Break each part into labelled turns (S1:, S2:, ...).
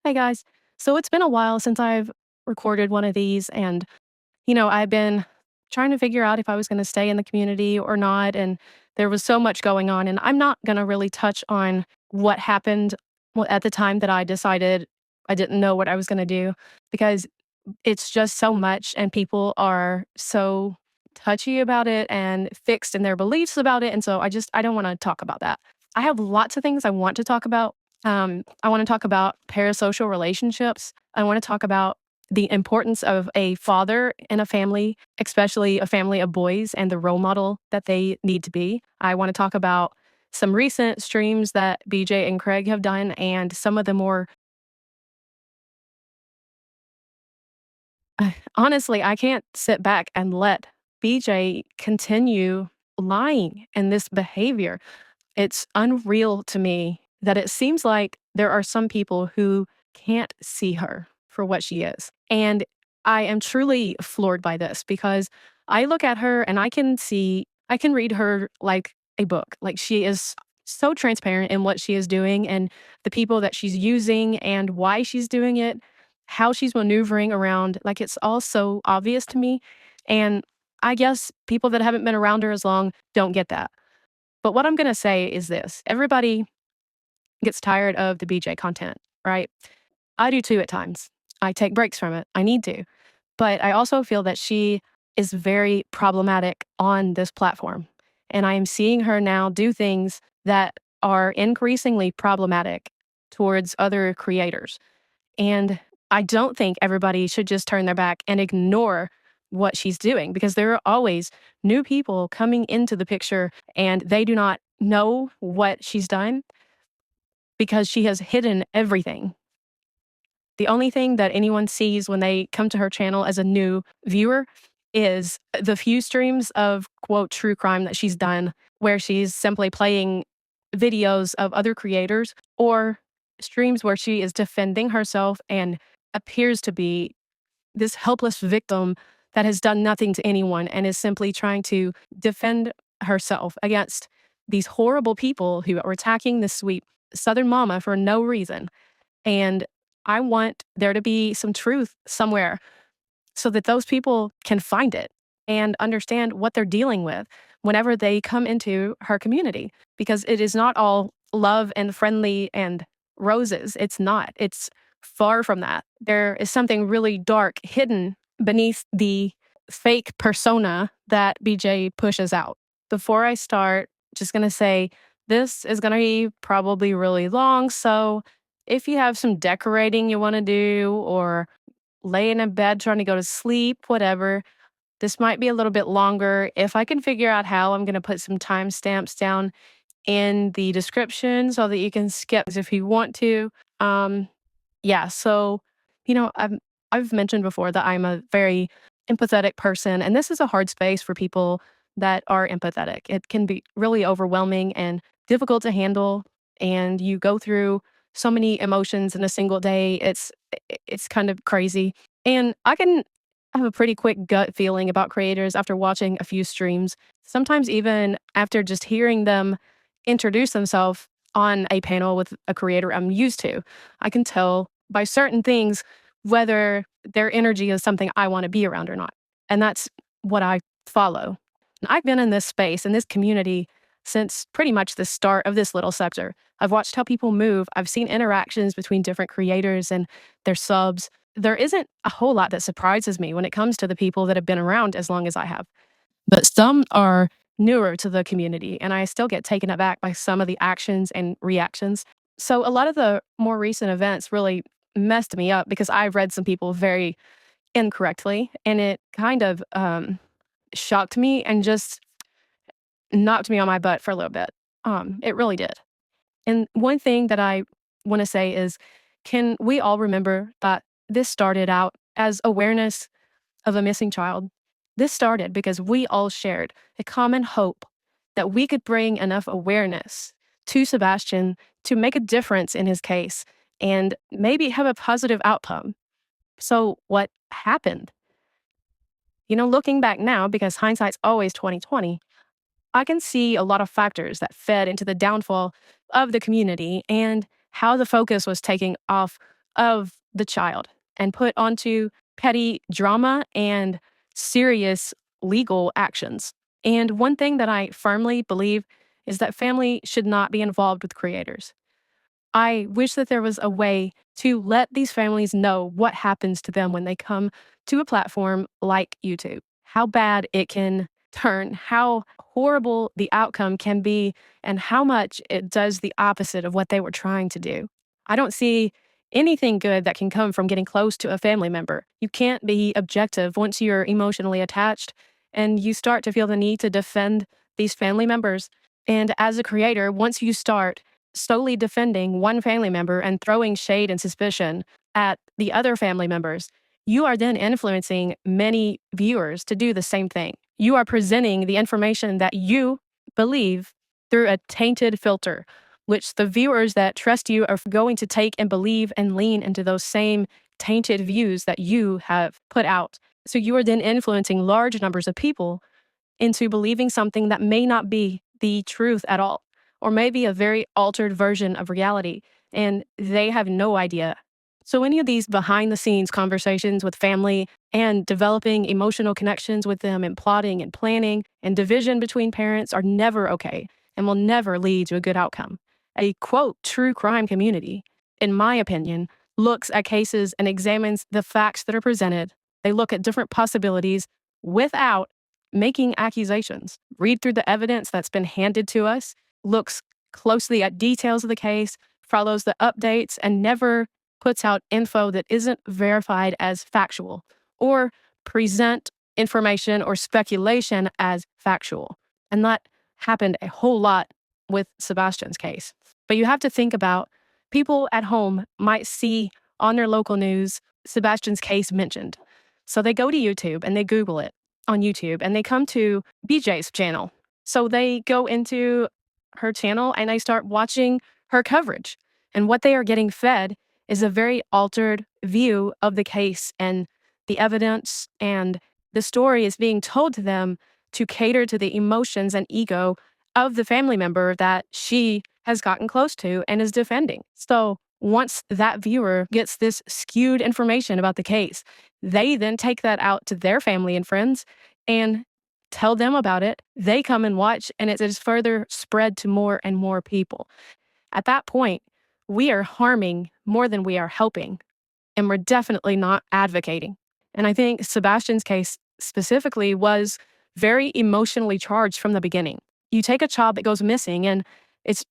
S1: Hey guys. So it's been a while since I've recorded one of these, and I've been trying to figure out if I was going to stay in the community or not. And there was so much going on. And I'm not going to really touch on what happened at the time that I decided I didn't know what I was going to do because it's just so much, and people are so touchy about it and fixed in their beliefs about it. And so I don't want to talk about that. I have lots of things I want to talk about. I want to talk about parasocial relationships. I want to talk about the importance of a father in a family, especially a family of boys, and the role model that they need to be. I want to talk about some recent streams that BJ and Craig have done and some of the more honestly, I can't sit back and let BJ continue lying and this behavior. It's unreal to me that it seems like there are some people who can't see her for what she is. And I am truly floored by this because I look at her and I can read her like a book. Like, she is so transparent in what she is doing and the people that she's using and why she's doing it, how she's maneuvering around. Like, it's all so obvious to me. And I guess people that haven't been around her as long don't get that. But what I'm gonna say is this: everybody gets tired of the BJ content, right? I do too at times. I take breaks from it. I need to. But I also feel that she is very problematic on this platform. And I am seeing her now do things that are increasingly problematic towards other creators. And I don't think everybody should just turn their back and ignore what she's doing, because there are always new people coming into the picture and they do not know what she's done because she has hidden everything. The only thing that anyone sees when they come to her channel as a new viewer is the few streams of, quote, true crime that she's done, where she's simply playing videos of other creators, or streams where she is defending herself and appears to be this helpless victim that has done nothing to anyone and is simply trying to defend herself against these horrible people who are attacking this sweet Southern mama for no reason. And I want there to be some truth somewhere so that those people can find it and understand what they're dealing with whenever they come into her community, because it is not all love and friendly and roses. It's not. It's far from that. There is something really dark hidden beneath the fake persona that BJ pushes out. Before I start, just going to say this is going to be probably really long. So if you have some decorating you want to do, or laying in bed trying to go to sleep, whatever, this might be a little bit longer. If I can figure out how, I'm going to put some timestamps down in the description so that you can skip if you want to. Yeah, so you know, I've mentioned before that I'm a very empathetic person, and this is a hard space for people that are empathetic. It can be really overwhelming and difficult to handle, and you go through so many emotions in a single day. It's kind of crazy. And I can have a pretty quick gut feeling about creators after watching a few streams, sometimes even after just hearing them introduce themselves on a panel with a creator I'm used to. I can tell by certain things whether their energy is something I want to be around or not. And that's what I follow. And I've been in this space, in this community, since pretty much the start of this little sector. I've watched how people move. I've seen interactions between different creators and their subs. There isn't a whole lot that surprises me when it comes to the people that have been around as long as I have. But some are newer to the community, and I still get taken aback by some of the actions and reactions. So a lot of the more recent events really messed me up because I read some people very incorrectly, and it kind of shocked me and just knocked me on my butt for a little bit. It really did. And one thing that I want to say is, can we all remember that this started out as awareness of a missing child? This started because we all shared a common hope that we could bring enough awareness to Sebastian to make a difference in his case and maybe have a positive outcome. So what happened? Looking back now, because hindsight's always 2020, I can see a lot of factors that fed into the downfall of the community and how the focus was taking off of the child and put onto petty drama and serious legal actions. And one thing that I firmly believe is that family should not be involved with creators. I wish that there was a way to let these families know what happens to them when they come to a platform like YouTube, how bad it can turn, how horrible the outcome can be, and how much it does the opposite of what they were trying to do. I don't see anything good that can come from getting close to a family member. You can't be objective once you're emotionally attached and you start to feel the need to defend these family members. And as a creator, once you start solely defending one family member and throwing shade and suspicion at the other family members, you are then influencing many viewers to do the same thing. You are presenting the information that you believe through a tainted filter, which the viewers that trust you are going to take and believe and lean into those same tainted views that you have put out. So you are then influencing large numbers of people into believing something that may not be the truth at all, or maybe a very altered version of reality, and they have no idea. So, any of these behind the scenes conversations with family and developing emotional connections with them and plotting and planning and division between parents are never okay and will never lead to a good outcome. A quote, true crime community, in my opinion, looks at cases and examines the facts that are presented. They look at different possibilities without making accusations, read through the evidence that's been handed to us, looks closely at details of the case, follows the updates, and never puts out info that isn't verified as factual or present information or speculation as factual. And that happened a whole lot with Sebastian's case. But you have to think about people at home might see on their local news Sebastian's case mentioned. So they go to YouTube and they Google it on YouTube and they come to BJ's channel. So they go into her channel and they start watching her coverage. And what they are getting fed is a very altered view of the case and the evidence, and the story is being told to them to cater to the emotions and ego of the family member that she has gotten close to and is defending. So once that viewer gets this skewed information about the case, they then take that out to their family and friends and tell them about it. They come and watch, and it is further spread to more and more people. At that point, we are harming more than we are helping, and we're definitely not advocating. And I think Sebastian's case specifically was very emotionally charged from the beginning. You take a child that goes missing, and it's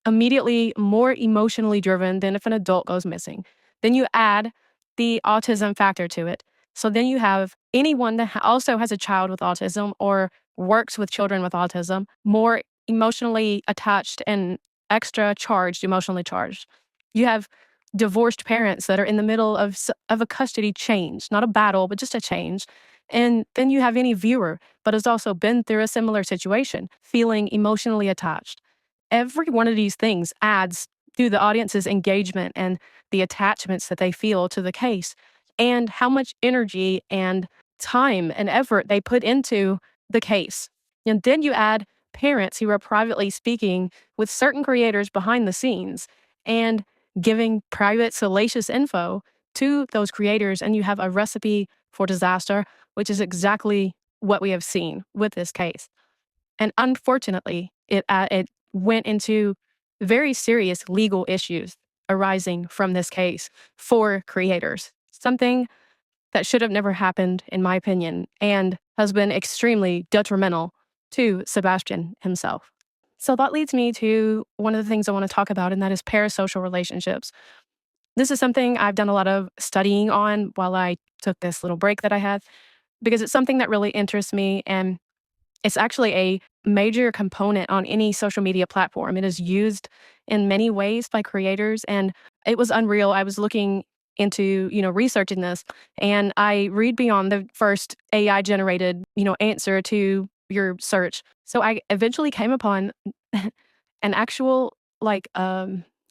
S1: immediately more emotionally driven than if an adult goes missing. Then you add the autism factor to it. So then you have anyone that also has a child with autism or works with children with autism, more emotionally attached and extra charged, emotionally charged. You have divorced parents that are in the middle of a custody change, not a battle, but just a change. And then you have any viewer, but has also been through a similar situation, feeling emotionally attached. Every one of these things adds to the audience's engagement and the attachments that they feel to the case and how much energy and time and effort they put into the case. And then you add parents who are privately speaking with certain creators behind the scenes and giving private, salacious info to those creators, and you have a recipe for disaster, which is exactly what we have seen with this case. And unfortunately, it went into very serious legal issues arising from this case for creators. Something that should have never happened, in my opinion, and has been extremely detrimental to Sebastian himself. So that leads me to one of the things I want to talk about, and that is parasocial relationships. This is something I've done a lot of studying on while I took this little break that I had, because it's something that really interests me. And it's actually a major component on any social media platform. It is used in many ways by creators, and it was unreal. I was looking into, researching this, and I read beyond the first AI generated, answer to your search. So I eventually came upon an actual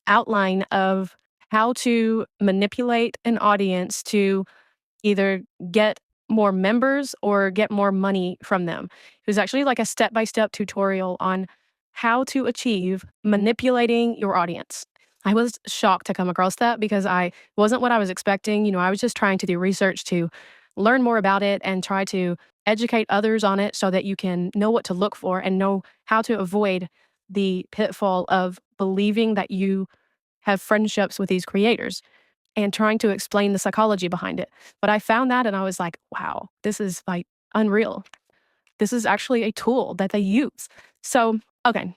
S1: outline of how to manipulate an audience to either get more members or get more money from them. It was actually like a step-by-step tutorial on how to achieve manipulating your audience. I was shocked to come across that because I wasn't what I was expecting. I was just trying to do research to learn more about it and try to educate others on it so that you can know what to look for and know how to avoid the pitfall of believing that you have friendships with these creators and trying to explain the psychology behind it. But I found that and I was like, wow, this is like unreal. This is actually a tool that they use. So, okay,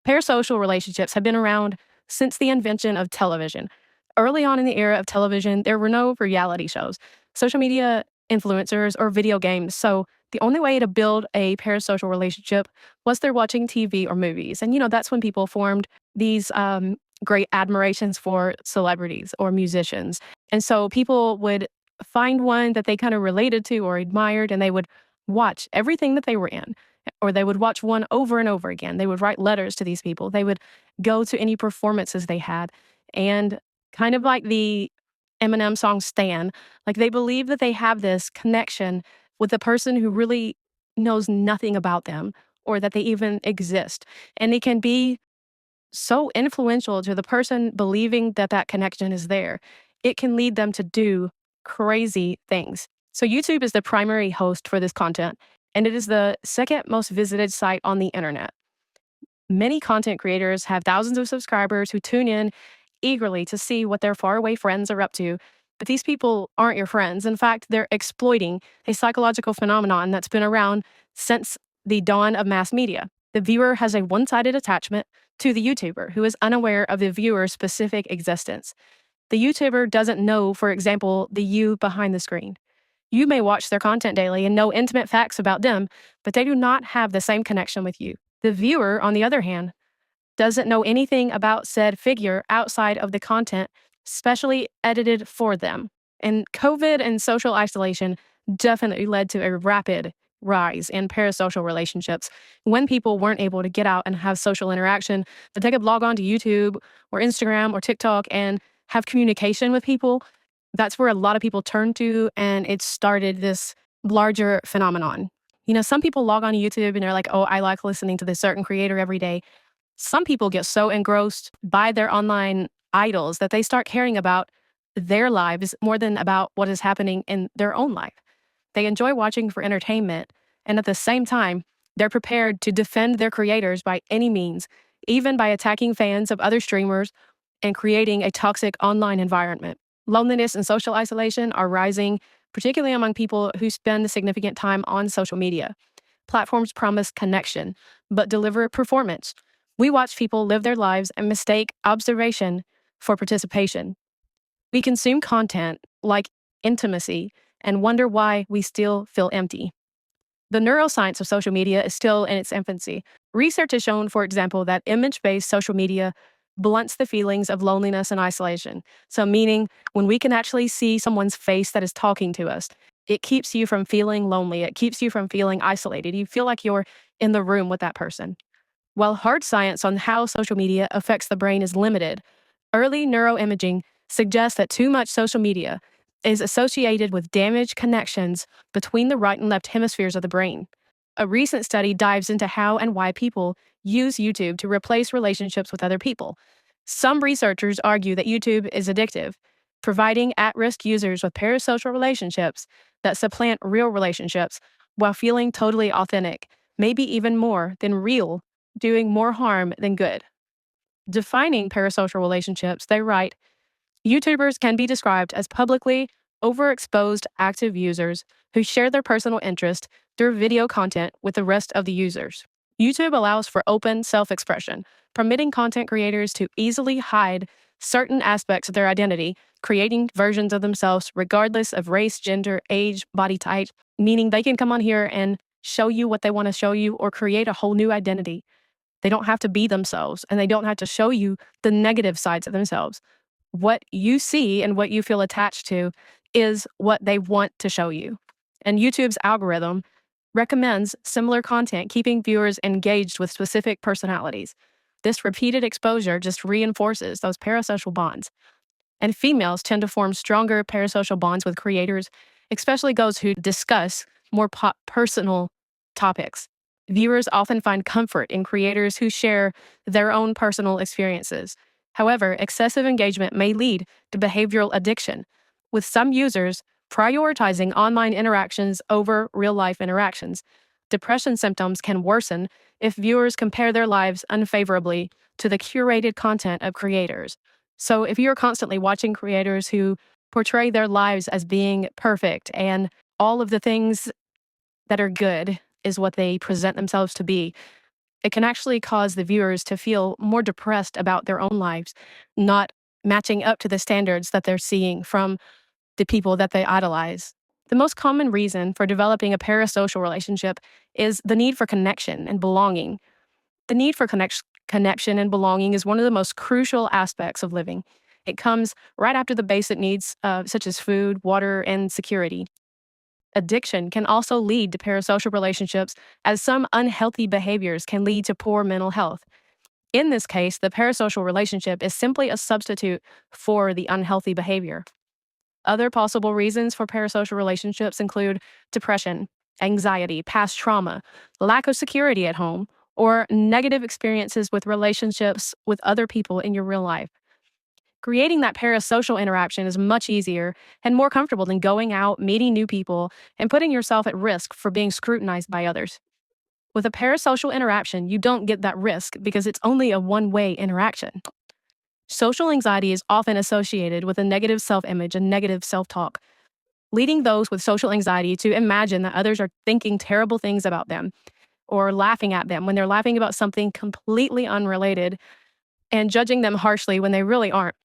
S1: parasocial relationships have been around since the invention of television. Early on in the era of television, there were no reality shows, social media influencers, or video games. So the only way to build a parasocial relationship was through watching TV or movies. And, that's when people formed these great admirations for celebrities or musicians. And so people would find one that they kind of related to or admired, and they would watch everything that they were in, or they would watch one over and over again. They would write letters to these people. They would go to any performances they had. And kind of like the Eminem song Stan, like they believe that they have this connection with the person who really knows nothing about them or that they even exist. And it can be so influential to the person believing that that connection is there. It can lead them to do crazy things. So YouTube is the primary host for this content, and it is the second most visited site on the internet. Many content creators have thousands of subscribers who tune in eagerly to see what their faraway friends are up to. But these people aren't your friends. In fact, they're exploiting a psychological phenomenon that's been around since the dawn of mass media. The viewer has a one sided attachment to the YouTuber who is unaware of the viewer's specific existence. The YouTuber doesn't know, for example, the you behind the screen. You may watch their content daily and know intimate facts about them, but they do not have the same connection with you. The viewer, on the other hand, doesn't know anything about said figure outside of the content specially edited for them. And COVID and social isolation definitely led to a rapid rise in parasocial relationships when people weren't able to get out and have social interaction, but they could log on to YouTube or Instagram or TikTok and have communication with people. That's where a lot of people turned to, and it started this larger phenomenon. Some people log on to YouTube and they're like, oh, I like listening to this certain creator every day. Some people get so engrossed by their online idols that they start caring about their lives more than about what is happening in their own life. They enjoy watching for entertainment, and at the same time, they're prepared to defend their creators by any means, even by attacking fans of other streamers and creating a toxic online environment. Loneliness and social isolation are rising, particularly among people who spend significant time on social media. Platforms promise connection, but deliver performance. We watch people live their lives and mistake observation for participation. We consume content like intimacy and wonder why we still feel empty. The neuroscience of social media is still in its infancy. Research has shown, for example, that image-based social media blunts the feelings of loneliness and isolation. So meaning when we can actually see someone's face that is talking to us, it keeps you from feeling lonely. It keeps you from feeling isolated. You feel like you're in the room with that person. While hard science on how social media affects the brain is limited, early neuroimaging suggests that too much social media is associated with damaged connections between the right and left hemispheres of the brain. A recent study dives into how and why people use YouTube to replace relationships with other people. Some researchers argue that YouTube is addictive, providing at-risk users with parasocial relationships that supplant real relationships while feeling totally authentic, maybe even more than real, doing more harm than good. Defining parasocial relationships, they write, YouTubers can be described as publicly overexposed active users who share their personal interest through video content with the rest of the users. YouTube allows for open self-expression, permitting content creators to easily hide certain aspects of their identity, creating versions of themselves regardless of race, gender, age, body type, meaning they can come on here and show you what they want to show you or create a whole new identity. They don't have to be themselves, and they don't have to show you the negative sides of themselves. What you see and what you feel attached to is what they want to show you. And YouTube's algorithm recommends similar content, keeping viewers engaged with specific personalities. This repeated exposure just reinforces those parasocial bonds. And females tend to form stronger parasocial bonds with creators, especially those who discuss more personal topics. Viewers often find comfort in creators who share their own personal experiences. However, excessive engagement may lead to behavioral addiction, with some users prioritizing online interactions over real life interactions. Depression symptoms can worsen if viewers compare their lives unfavorably to the curated content of creators. So, if you're constantly watching creators who portray their lives as being perfect and all of the things that are good is what they present themselves to be, it can actually cause the viewers to feel more depressed about their own lives, not matching up to the standards that they're seeing from the people that they idolize. The most common reason for developing a parasocial relationship is the need for connection and belonging. The need for connection and belonging is one of the most crucial aspects of living. It comes right after the basic needs, such as food, water, and security. Addiction can also lead to parasocial relationships, as some unhealthy behaviors can lead to poor mental health. In this case, the parasocial relationship is simply a substitute for the unhealthy behavior. Other possible reasons for parasocial relationships include depression, anxiety, past trauma, lack of security at home, or negative experiences with relationships with other people in your real life. Creating that parasocial interaction is much easier and more comfortable than going out, meeting new people, and putting yourself at risk for being scrutinized by others. With a parasocial interaction, you don't get that risk because it's only a one-way interaction. Social anxiety is often associated with a negative self-image and negative self-talk, leading those with social anxiety to imagine that others are thinking terrible things about them or laughing at them when they're laughing about something completely unrelated and judging them harshly when they really aren't.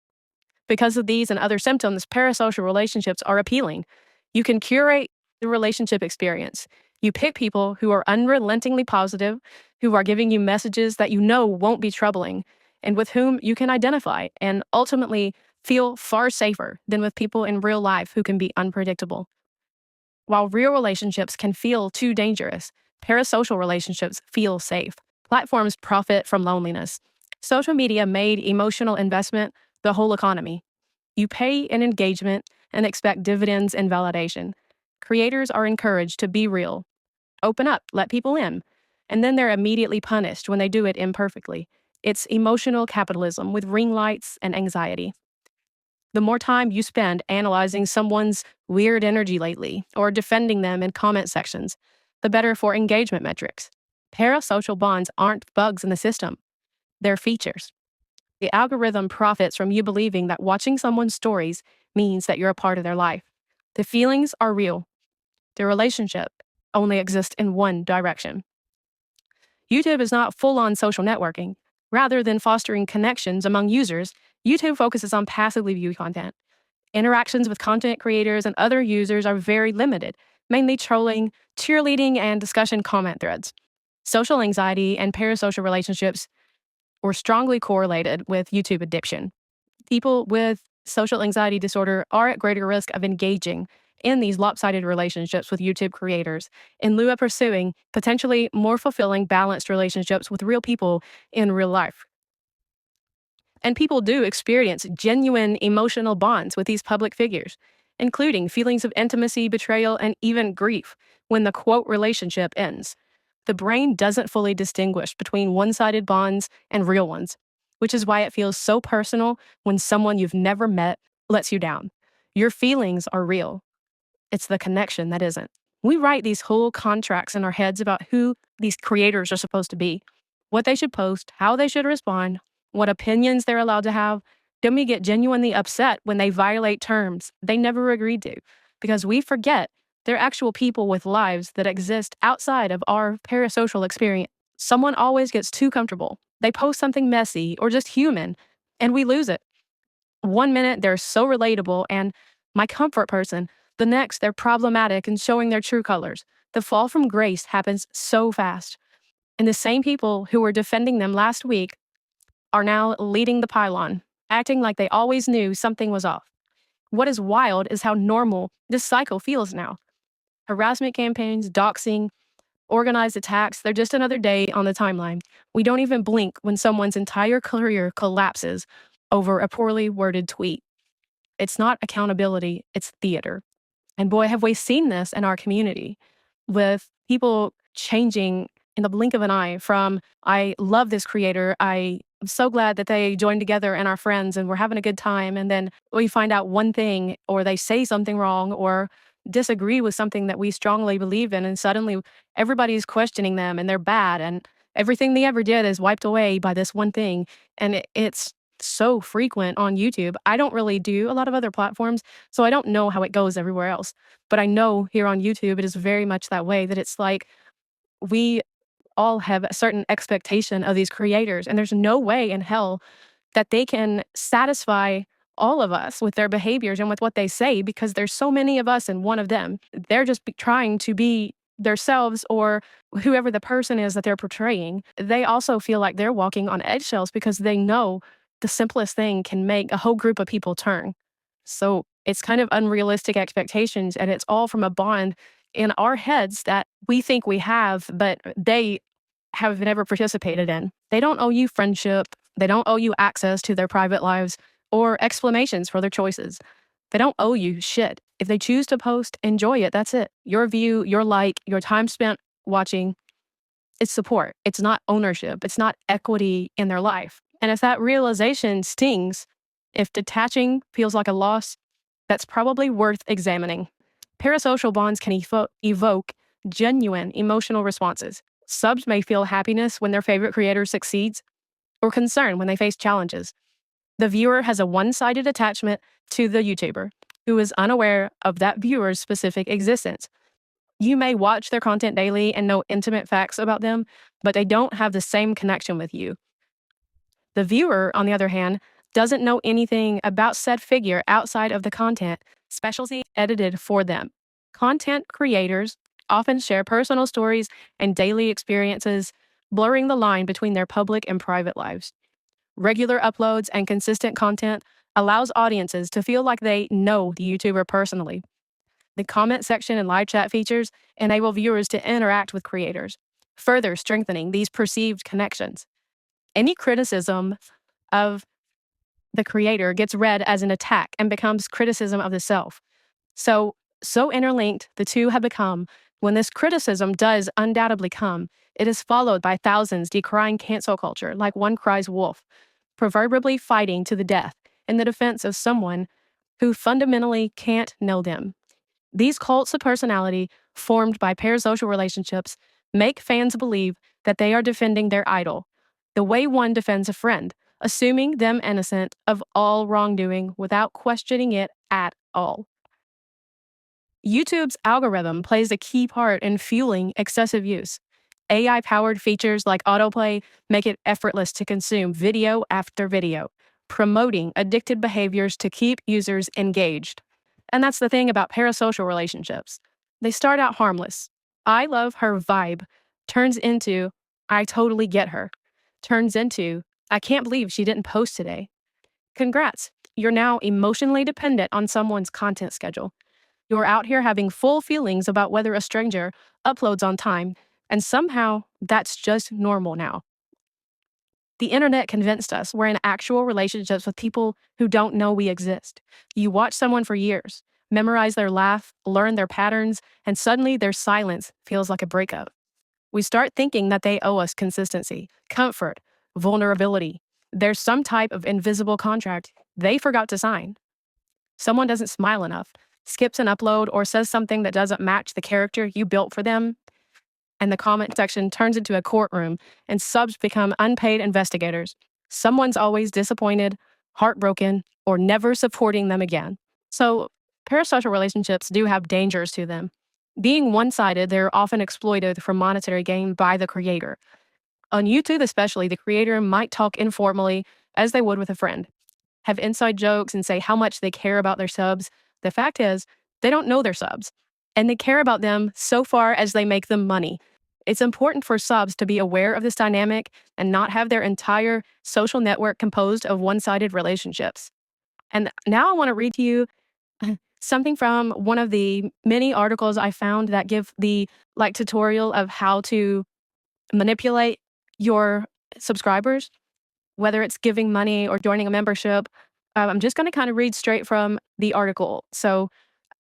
S1: Because of these and other symptoms, parasocial relationships are appealing. You can curate the relationship experience. You pick people who are unrelentingly positive, who are giving you messages that you know won't be troubling, and with whom you can identify and ultimately feel far safer than with people in real life who can be unpredictable. While real relationships can feel too dangerous, parasocial relationships feel safe. Platforms profit from loneliness. Social media made emotional investment the whole economy. You pay an engagement and expect dividends and validation. Creators are encouraged to be real, open up, let people in, and then they're immediately punished when they do it imperfectly. It's emotional capitalism with ring lights and anxiety. The more time you spend analyzing someone's weird energy lately or defending them in comment sections, the better for engagement metrics. Parasocial bonds aren't bugs in the system, they're features. The algorithm profits from you believing that watching someone's stories means that you're a part of their life. The feelings are real. The relationship only exists in one direction. YouTube is not full-on social networking. Rather than fostering connections among users, YouTube focuses on passively viewed content. Interactions with content creators and other users are very limited, mainly trolling, cheerleading, and discussion comment threads. Social anxiety and parasocial relationships were strongly correlated with YouTube addiction. People with social anxiety disorder are at greater risk of engaging in these lopsided relationships with YouTube creators in lieu of pursuing potentially more fulfilling, balanced relationships with real people in real life. And people do experience genuine emotional bonds with these public figures, including feelings of intimacy, betrayal, and even grief when the quote relationship ends. The brain doesn't fully distinguish between one-sided bonds and real ones, which is why it feels so personal when someone you've never met lets you down. Your feelings are real. It's the connection that isn't. We write these whole contracts in our heads about who these creators are supposed to be, what they should post, how they should respond, what opinions they're allowed to have. Then we get genuinely upset when they violate terms they never agreed to, because we forget they're actual people with lives that exist outside of our parasocial experience. Someone always gets too comfortable. They post something messy or just human, and we lose it. One minute they're so relatable and my comfort person. The next they're problematic and showing their true colors. The fall from grace happens so fast. And the same people who were defending them last week are now leading the pylon, acting like they always knew something was off. What is wild is how normal this cycle feels now. Harassment campaigns, doxing, organized attacks, they're just another day on the timeline. We don't even blink when someone's entire career collapses over a poorly worded tweet. It's not accountability, it's theater. And boy, have we seen this in our community with people changing in the blink of an eye from, I love this creator. I'm so glad that they joined together and are friends and we're having a good time. And then we find out one thing, or they say something wrong, or disagree with something that we strongly believe in. And suddenly everybody's questioning them and they're bad. And everything they ever did is wiped away by this one thing. And it's so frequent on YouTube. I don't really do a lot of other platforms, so I don't know how it goes everywhere else. But I know here on YouTube, it is very much that way, that it's like we all have a certain expectation of these creators, and there's no way in hell that they can satisfy all of us with their behaviors and with what they say, because there's so many of us and one of them. They're just trying to be themselves, or whoever the person is that they're portraying. They also feel like they're walking on eggshells because they know the simplest thing can make a whole group of people turn. So it's kind of unrealistic expectations, and it's all from a bond in our heads that we think we have, but they have never participated in. They don't owe you friendship. They don't owe you access to their private lives or explanations for their choices. They don't owe you shit. If they choose to post, enjoy it. That's it. Your view, your like, your time spent watching, it's support. It's not ownership. It's not equity in their life. And if that realization stings, if detaching feels like a loss, that's probably worth examining. Parasocial bonds can evoke genuine emotional responses. Subs may feel happiness when their favorite creator succeeds, or concern when they face challenges. The viewer has a one-sided attachment to the YouTuber, who is unaware of that viewer's specific existence. You may watch their content daily and know intimate facts about them, but they don't have the same connection with you. The viewer, on the other hand, doesn't know anything about said figure outside of the content specialty edited for them. Content creators often share personal stories and daily experiences, blurring the line between their public and private lives. Regular uploads and consistent content allows audiences to feel like they know the YouTuber personally. The comment section and live chat features enable viewers to interact with creators, further strengthening these perceived connections. Any criticism of the creator gets read as an attack and becomes criticism of the self. So interlinked the two have become. When this criticism does undoubtedly come, it is followed by thousands decrying cancel culture like one cries wolf, proverbially fighting to the death in the defense of someone who fundamentally can't know them. These cults of personality, formed by parasocial relationships, make fans believe that they are defending their idol, the way one defends a friend, assuming them innocent of all wrongdoing without questioning it at all. YouTube's algorithm plays a key part in fueling excessive use. AI-powered features like autoplay make it effortless to consume video after video, promoting addictive behaviors to keep users engaged. And that's the thing about parasocial relationships. They start out harmless. I love her vibe turns into, I totally get her, turns into, I can't believe she didn't post today. Congrats, you're now emotionally dependent on someone's content schedule. You're out here having full feelings about whether a stranger uploads on time, and somehow that's just normal now. The internet convinced us we're in actual relationships with people who don't know we exist. You watch someone for years, memorize their laugh, learn their patterns, and suddenly their silence feels like a breakup. We start thinking that they owe us consistency, comfort, vulnerability. There's some type of invisible contract they forgot to sign. Someone doesn't smile enough, skips an upload, or says something that doesn't match the character you built for them, and the comment section turns into a courtroom, and subs become unpaid investigators. Someone's always disappointed, heartbroken, or never supporting them again. So, parasocial relationships do have dangers to them. Being one-sided, they're often exploited for monetary gain by the creator. On YouTube especially, the creator might talk informally as they would with a friend, have inside jokes, and say how much they care about their subs. The fact is, they don't know their subs, and they care about them so far as they make them money. It's important for subs to be aware of this dynamic and not have their entire social network composed of one-sided relationships. And now I want to read to you something from one of the many articles I found that give the tutorial of how to manipulate your subscribers, whether it's giving money or joining a membership. I'm just going to kind of read straight from the article. So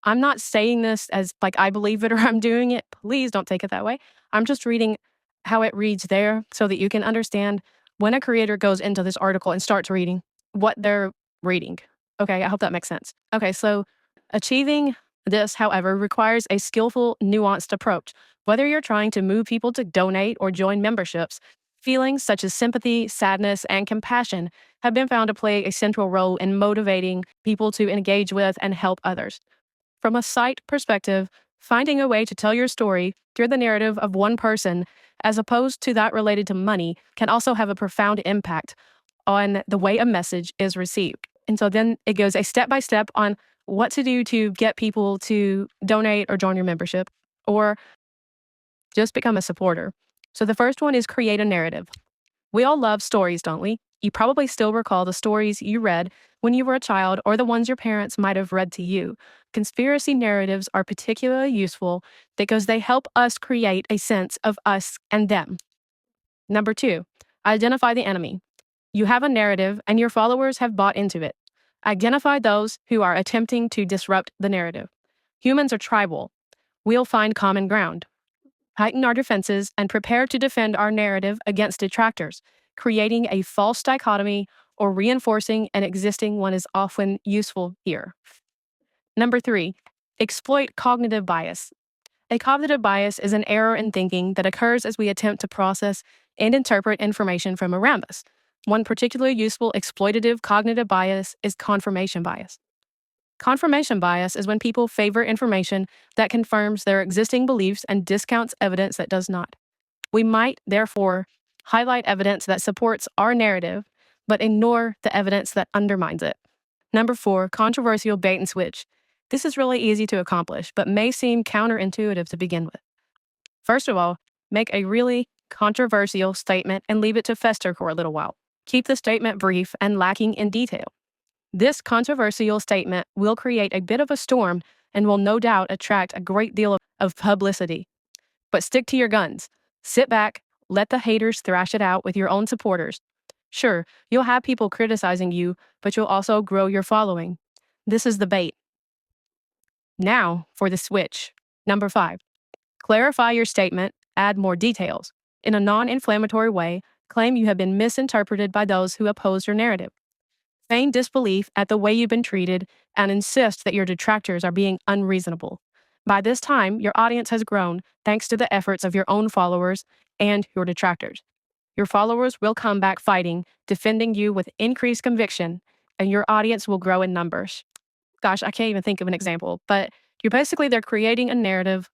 S1: I'm not saying this as I believe it or I'm doing it. Please don't take it that way. I'm just reading how it reads there so that you can understand when a creator goes into this article and starts reading what they're reading. Okay, I hope that makes sense. Okay, so achieving this, however, requires a skillful, nuanced approach. Whether you're trying to move people to donate or join memberships, feelings such as sympathy, sadness, and compassion have been found to play a central role in motivating people to engage with and help others. From a site perspective, finding a way to tell your story through the narrative of one person, as opposed to that related to money, can also have a profound impact on the way a message is received. And so then it goes a step by step on what to do to get people to donate or join your membership or just become a supporter. So the first one is create a narrative. We all love stories, don't we? You probably still recall the stories you read when you were a child or the ones your parents might have read to you. Conspiracy narratives are particularly useful because they help us create a sense of us and them. Number two, identify the enemy. You have a narrative and your followers have bought into it. Identify those who are attempting to disrupt the narrative. Humans are tribal. We'll find common ground. Heighten our defenses and prepare to defend our narrative against detractors. Creating a false dichotomy or reinforcing an existing one is often useful here. Number three, exploit cognitive bias. A cognitive bias is an error in thinking that occurs as we attempt to process and interpret information from around us. One particularly useful exploitative cognitive bias is confirmation bias. Confirmation bias is when people favor information that confirms their existing beliefs and discounts evidence that does not. We might, therefore, highlight evidence that supports our narrative, but ignore the evidence that undermines it. Number four, controversial bait and switch. This is really easy to accomplish, but may seem counterintuitive to begin with. First of all, make a really controversial statement and leave it to fester for a little while. Keep the statement brief and lacking in detail. This controversial statement will create a bit of a storm and will no doubt attract a great deal of publicity. But stick to your guns. Sit back, let the haters thrash it out with your own supporters. Sure, you'll have people criticizing you, but you'll also grow your following. This is the bait. Now for the switch. Number five, clarify your statement, add more details. In a non-inflammatory way, claim you have been misinterpreted by those who oppose your narrative. Feign disbelief at the way you've been treated and insist that your detractors are being unreasonable. By this time, your audience has grown thanks to the efforts of your own followers and your detractors. Your followers will come back fighting, defending you with increased conviction, and your audience will grow in numbers. Gosh, I can't even think of an example, but they're creating a narrative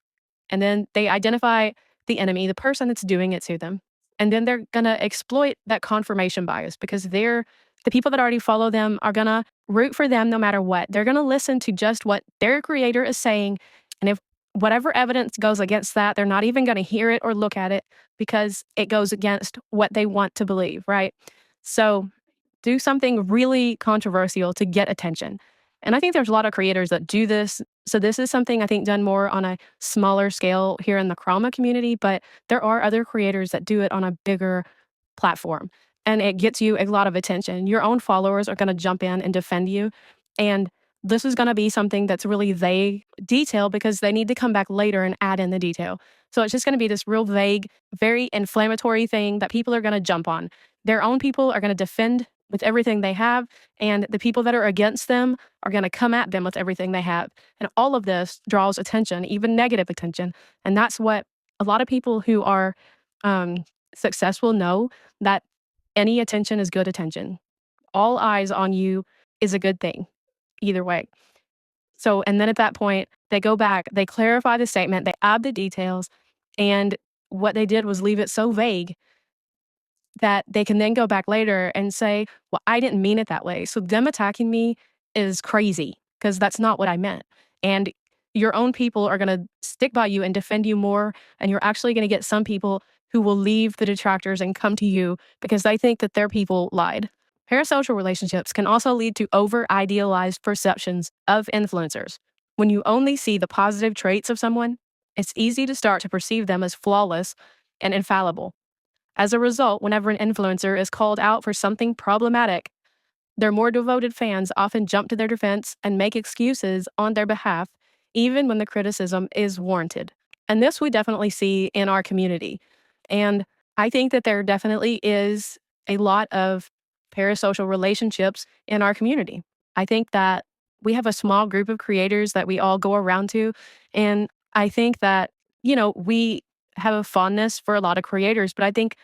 S1: and then they identify the enemy, the person that's doing it to them. And then they're going to exploit that confirmation bias because the people that already follow them are going to root for them no matter what. They're going to listen to just what their creator is saying. And if whatever evidence goes against that, they're not even going to hear it or look at it because it goes against what they want to believe, right? So do something really controversial to get attention. And I think there's a lot of creators that do this. So this is something I think done more on a smaller scale here in the Chroma community, but there are other creators that do it on a bigger platform. And it gets you a lot of attention. Your own followers are going to jump in and defend you. And this is going to be something that's really vague detail because they need to come back later and add in the detail. So it's just going to be this real vague, very inflammatory thing that people are going to jump on. Their own people are going to defend with everything they have, and the people that are against them are going to come at them with everything they have. And all of this draws attention, even negative attention. And that's what a lot of people who are successful know, that any attention is good attention. All eyes on you is a good thing, either way. So, and then at that point, they go back, they clarify the statement, they add the details, and what they did was leave it so vague that they can then go back later and say, well, I didn't mean it that way. So them attacking me is crazy because that's not what I meant. And your own people are going to stick by you and defend you more. And you're actually going to get some people who will leave the detractors and come to you because they think that their people lied. Parasocial relationships can also lead to over-idealized perceptions of influencers. When you only see the positive traits of someone, it's easy to start to perceive them as flawless and infallible. As a result, whenever an influencer is called out for something problematic, their more devoted fans often jump to their defense and make excuses on their behalf, even when the criticism is warranted. And this we definitely see in our community. And I think that there definitely is a lot of parasocial relationships in our community. I think that we have a small group of creators that we all go around to. And I think that, we have a fondness for a lot of creators, but I think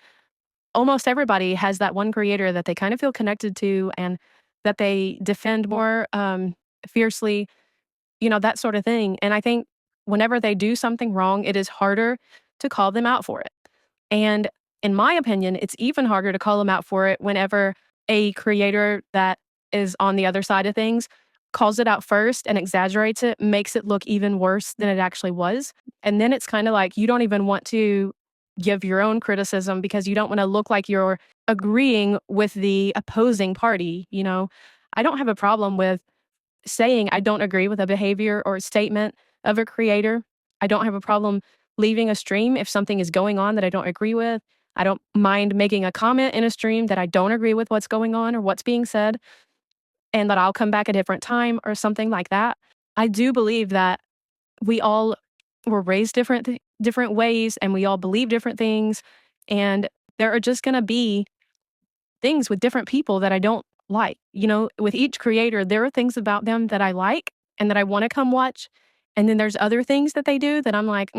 S1: almost everybody has that one creator that they kind of feel connected to and that they defend more fiercely, that sort of thing. And I think whenever they do something wrong, it is harder to call them out for it. And in my opinion, it's even harder to call them out for it whenever a creator that is on the other side of things calls it out first and exaggerates it, makes it look even worse than it actually was. And then it's kind of like you don't even want to give your own criticism because you don't want to look like you're agreeing with the opposing party. I don't have a problem with saying I don't agree with a behavior or a statement of a creator. I don't have a problem leaving a stream if something is going on that I don't agree with. I don't mind making a comment in a stream that I don't agree with what's going on or what's being said and that I'll come back a different time or something like that. I do believe that we all were raised different ways and we all believe different things, and there are just going to be things with different people that I don't like. With each creator, there are things about them that I like and that I want to come watch. And then there's other things that they do that I'm like,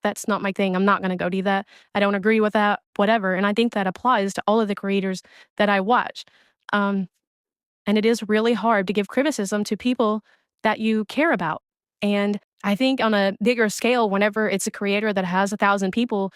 S1: that's not my thing. I'm not going to go do that. I don't agree with that, whatever. And I think that applies to all of the creators that I watch. Um, and it is really hard to give criticism to people that you care about. And I think on a bigger scale, whenever it's a creator that has 1,000 people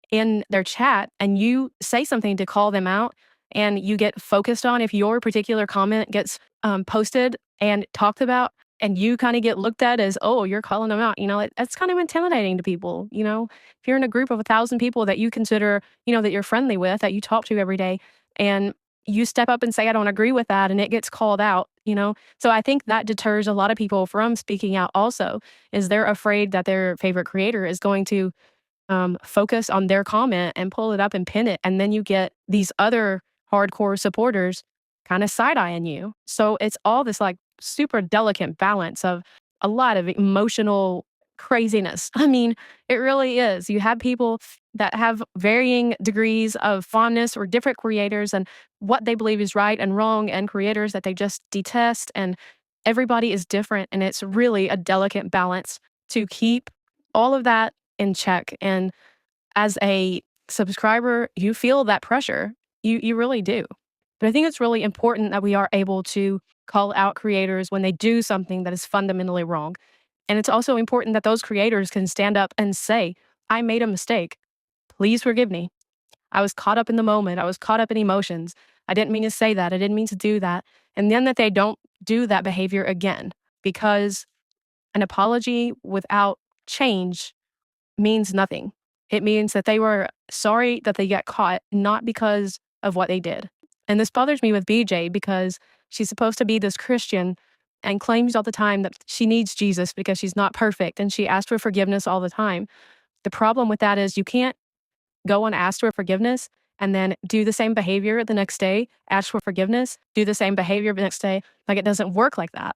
S1: in their chat and you say something to call them out and you get focused on if your particular comment gets posted and talked about and you kind of get looked at as, oh, you're calling them out, that's kind of intimidating to people. If you're in a group of 1,000 people that you consider, that you're friendly with, that you talk to every day, and you step up and say, I don't agree with that, and it gets called out, so I think that deters a lot of people from speaking out also, is they're afraid that their favorite creator is going to focus on their comment and pull it up and pin it. And then you get these other hardcore supporters kind of side eyeing you. So it's all this like super delicate balance of a lot of emotional craziness. I mean, it really is. You have people that have varying degrees of fondness for different creators and what they believe is right and wrong, and creators that they just detest. And everybody is different. And it's really a delicate balance to keep all of that in check. And as a subscriber, you feel that pressure. You really do. But I think it's really important that we are able to call out creators when they do something that is fundamentally wrong. And it's also important that those creators can stand up and say, I made a mistake. Please forgive me. I was caught up in the moment. I was caught up in emotions. I didn't mean to say that. I didn't mean to do that. And then that they don't do that behavior again, because an apology without change means nothing. It means that they were sorry that they got caught, not because of what they did. And this bothers me with BJ because she's supposed to be this Christian and claims all the time that she needs Jesus because she's not perfect and she asks for forgiveness all the time. The problem with that is you can't go and ask for forgiveness and then do the same behavior the next day, ask for forgiveness, do the same behavior the next day. Like, it doesn't work like that.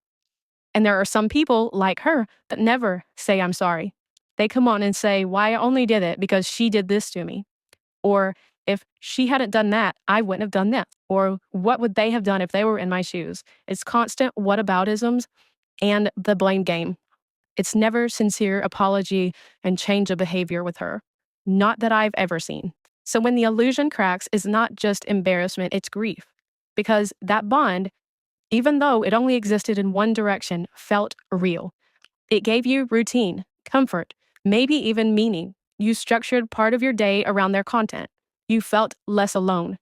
S1: And there are some people like her that never say, I'm sorry. They come on and say, why I only did it because she did this to me. Or if she hadn't done that, I wouldn't have done that. Or what would they have done if they were in my shoes? It's constant whataboutisms and the blame game. It's never sincere apology and change of behavior with her. Not that I've ever seen. So when the illusion cracks, it's not just embarrassment, it's grief. Because that bond, even though it only existed in one direction, felt real. It gave you routine, comfort, maybe even meaning. You structured part of your day around their content. You felt less alone.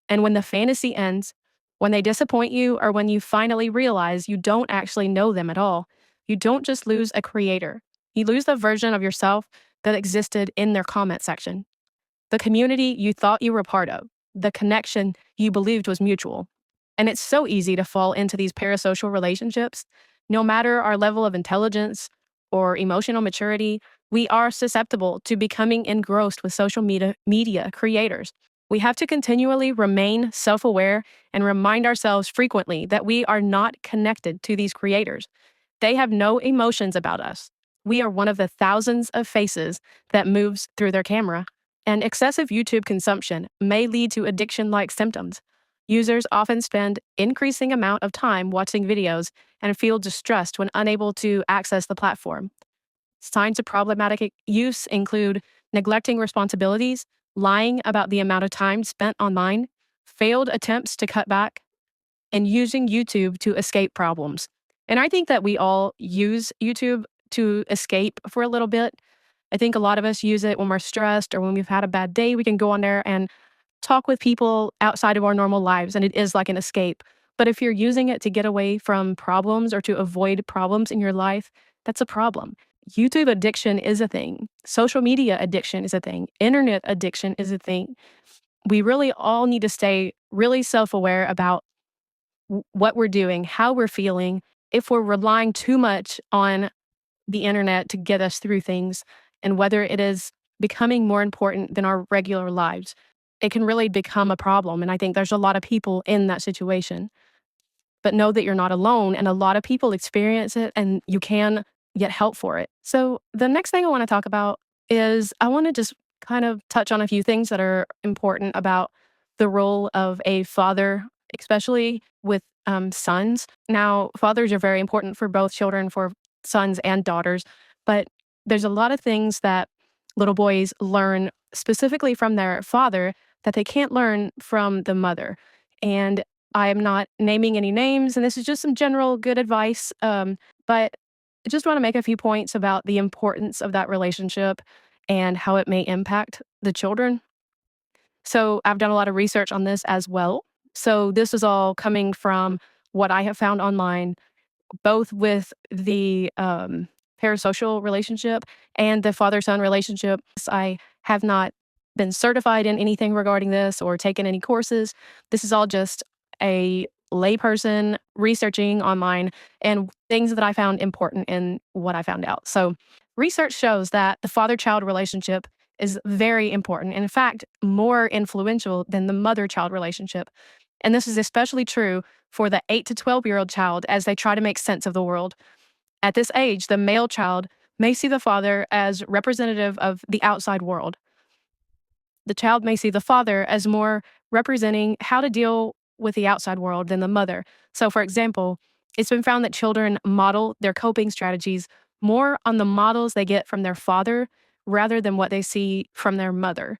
S1: And when the fantasy ends, when they disappoint you, or when you finally realize you don't actually know them at all, you don't just lose a creator. You lose the version of yourself that existed in their comment section, the community you thought you were part of, the connection you believed was mutual. And it's so easy to fall into these parasocial relationships. No matter our level of intelligence or emotional maturity, we are susceptible to becoming engrossed with social media creators. We have to continually remain self-aware and remind ourselves frequently that we are not connected to these creators. They have no emotions about us. We are one of the thousands of faces that moves through their camera. And excessive YouTube consumption may lead to addiction-like symptoms. Users often spend increasing amount of time watching videos and feel distressed when unable to access the platform. Signs of problematic use include neglecting responsibilities, lying about the amount of time spent online, failed attempts to cut back, and using YouTube to escape problems. And I think that we all use YouTube to escape for a little bit. I think a lot of us use it when we're stressed or when we've had a bad day. We can go on there and talk with people outside of our normal lives, and it is like an escape. But if you're using it to get away from problems or to avoid problems in your life, that's a problem. YouTube addiction is a thing. Social media addiction is a thing. Internet addiction is a thing. We really all need to stay really self aware about what we're doing, how we're feeling, if we're relying too much on the internet to get us through things, and whether it is becoming more important than our regular lives. It can really become a problem. And I think there's a lot of people in that situation. But know that you're not alone. And a lot of people experience it, and you can get help for it. So, the next thing I want to talk about is I want to just kind of touch on a few things that are important about the role of a father, especially with sons. Now, fathers are very important for both children, for sons and daughters, but there's a lot of things that little boys learn specifically from their father that they can't learn from the mother. And I am not naming any names, and this is just some general good advice. But I just want to make a few points about the importance of that relationship and how it may impact the children. So I've done a lot of research on this as well. So this is all coming from what I have found online, both with the parasocial relationship and the father son relationship. I have not been certified in anything regarding this or taken any courses. This is all just a layperson researching online and things that I found important in what I found out. So, research shows that the father child relationship is very important. In fact, more influential than the mother child relationship. And this is especially true for the 8 to 12-year-old child as they try to make sense of the world. At this age, the male child may see the father as representative of the outside world. The child may see the father as more representing how to deal with the outside world than the mother. So, for example, it's been found that children model their coping strategies more on the models they get from their father rather than what they see from their mother.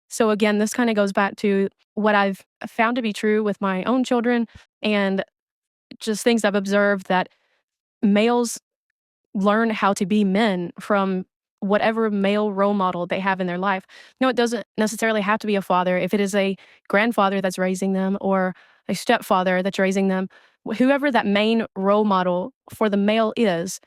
S1: So, again, this kind of goes back to what I've found to be true with my own children and just things I've observed that males learn how to be men from whatever male role model they have in their life. No, it doesn't necessarily have to be a father. If it is a grandfather that's raising them or a stepfather that's raising them, whoever that main role model for the male is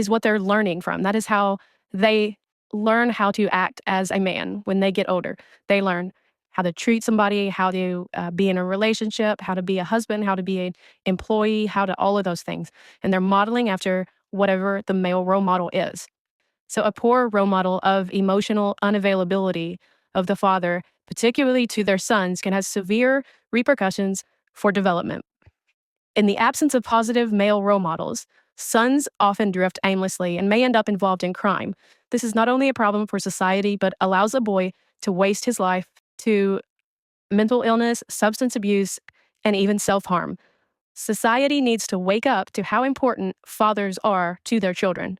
S1: what they're learning from. That is how they learn how to act as a man when they get older. They learn how to treat somebody, how to be in a relationship, how to be a husband, how to be an employee, how to all of those things. And they're modeling after whatever the male role model is. So, a poor role model of emotional unavailability of the father, particularly to their sons, can have severe repercussions for development. In the absence of positive male role models, sons often drift aimlessly and may end up involved in crime. This is not only a problem for society, but allows a boy to waste his life to mental illness, substance abuse, and even self harm. Society needs to wake up to how important fathers are to their children.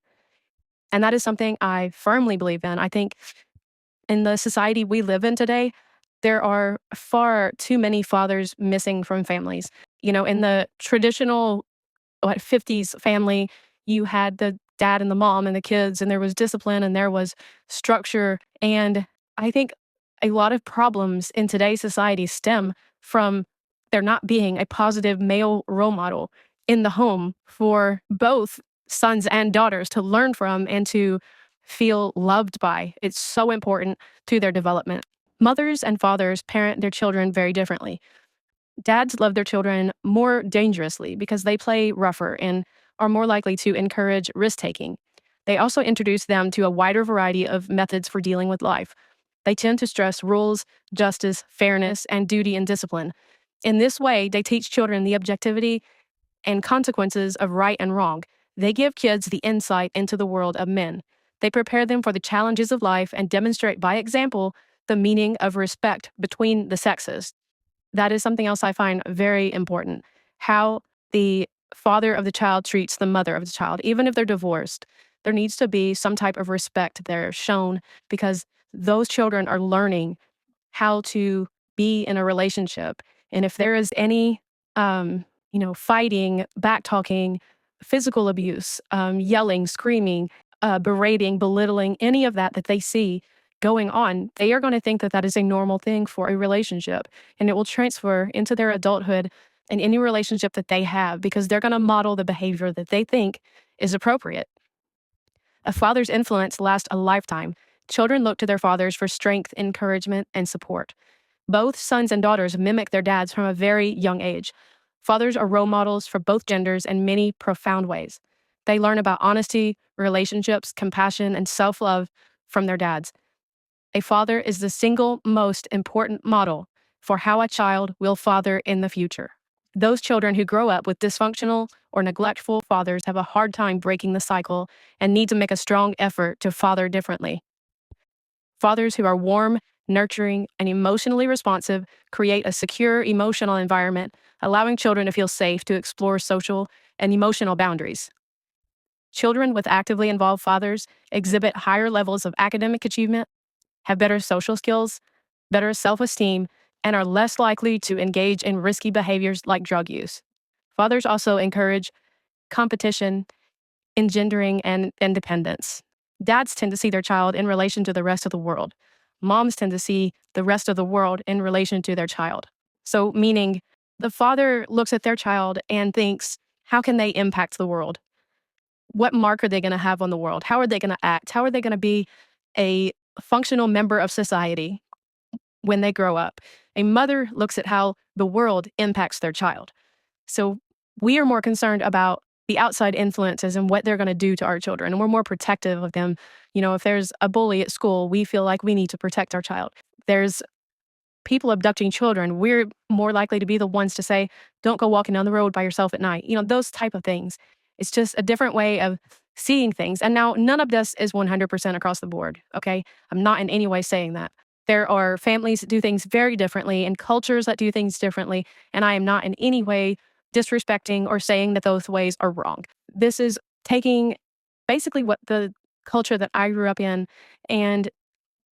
S1: And that is something I firmly believe in. I think in the society we live in today, there are far too many fathers missing from families. You know, in the traditional 50s family, you had the dad and the mom and the kids, and there was discipline and there was structure. And I think a lot of problems in today's society stem from there not being a positive male role model in the home for both sons and daughters to learn from and to feel loved by. It's so important to their development. Mothers and fathers parent their children very differently. Dads love their children more dangerously because they play rougher and are more likely to encourage risk taking. They also introduce them to a wider variety of methods for dealing with life. They tend to stress rules, justice, fairness, and duty and discipline. In this way, they teach children the objectivity and consequences of right and wrong. They give kids the insight into the world of men. They prepare them for the challenges of life and demonstrate by example the meaning of respect between the sexes. That is something else I find very important. How the father of the child treats the mother of the child, even if they're divorced. There needs to be some type of respect there shown because those children are learning how to be in a relationship. And if there is any, fighting, back talking, physical abuse, yelling, screaming, berating, belittling, any of that they see going on, they are going to think that that is a normal thing for a relationship. And it will transfer into their adulthood and any relationship that they have because they're going to model the behavior that they think is appropriate. A father's influence lasts a lifetime. Children look to their fathers for strength, encouragement, and support. Both sons and daughters mimic their dads from a very young age. Fathers are role models for both genders in many profound ways. They learn about honesty, relationships, compassion, and self love from their dads. A father is the single most important model for how a child will father in the future. Those children who grow up with dysfunctional or neglectful fathers have a hard time breaking the cycle and need to make a strong effort to father differently. Fathers who are warm, nurturing, and emotionally responsive create a secure emotional environment, allowing children to feel safe to explore social and emotional boundaries. Children with actively involved fathers exhibit higher levels of academic achievement, have better social skills, better self esteem, and are less likely to engage in risky behaviors like drug use. Fathers also encourage competition, engendering, and independence. Dads tend to see their child in relation to the rest of the world. Moms tend to see the rest of the world in relation to their child. So, meaning the father looks at their child and thinks, how can they impact the world? What mark are they going to have on the world? How are they going to act? How are they going to be a functional member of society when they grow up? A mother looks at how the world impacts their child. So we are more concerned about the outside influences and what they're going to do to our children. And we're more protective of them. If there's a bully at school, we feel like we need to protect our child. There's people abducting children. We're more likely to be the ones to say, don't go walking down the road by yourself at night. Those type of things. It's just a different way of seeing things. And now none of this is 100% across the board. Okay. I'm not in any way saying that. There are families that do things very differently and cultures that do things differently. And I am not in any way disrespecting or saying that those ways are wrong. This is taking basically what the culture that I grew up in and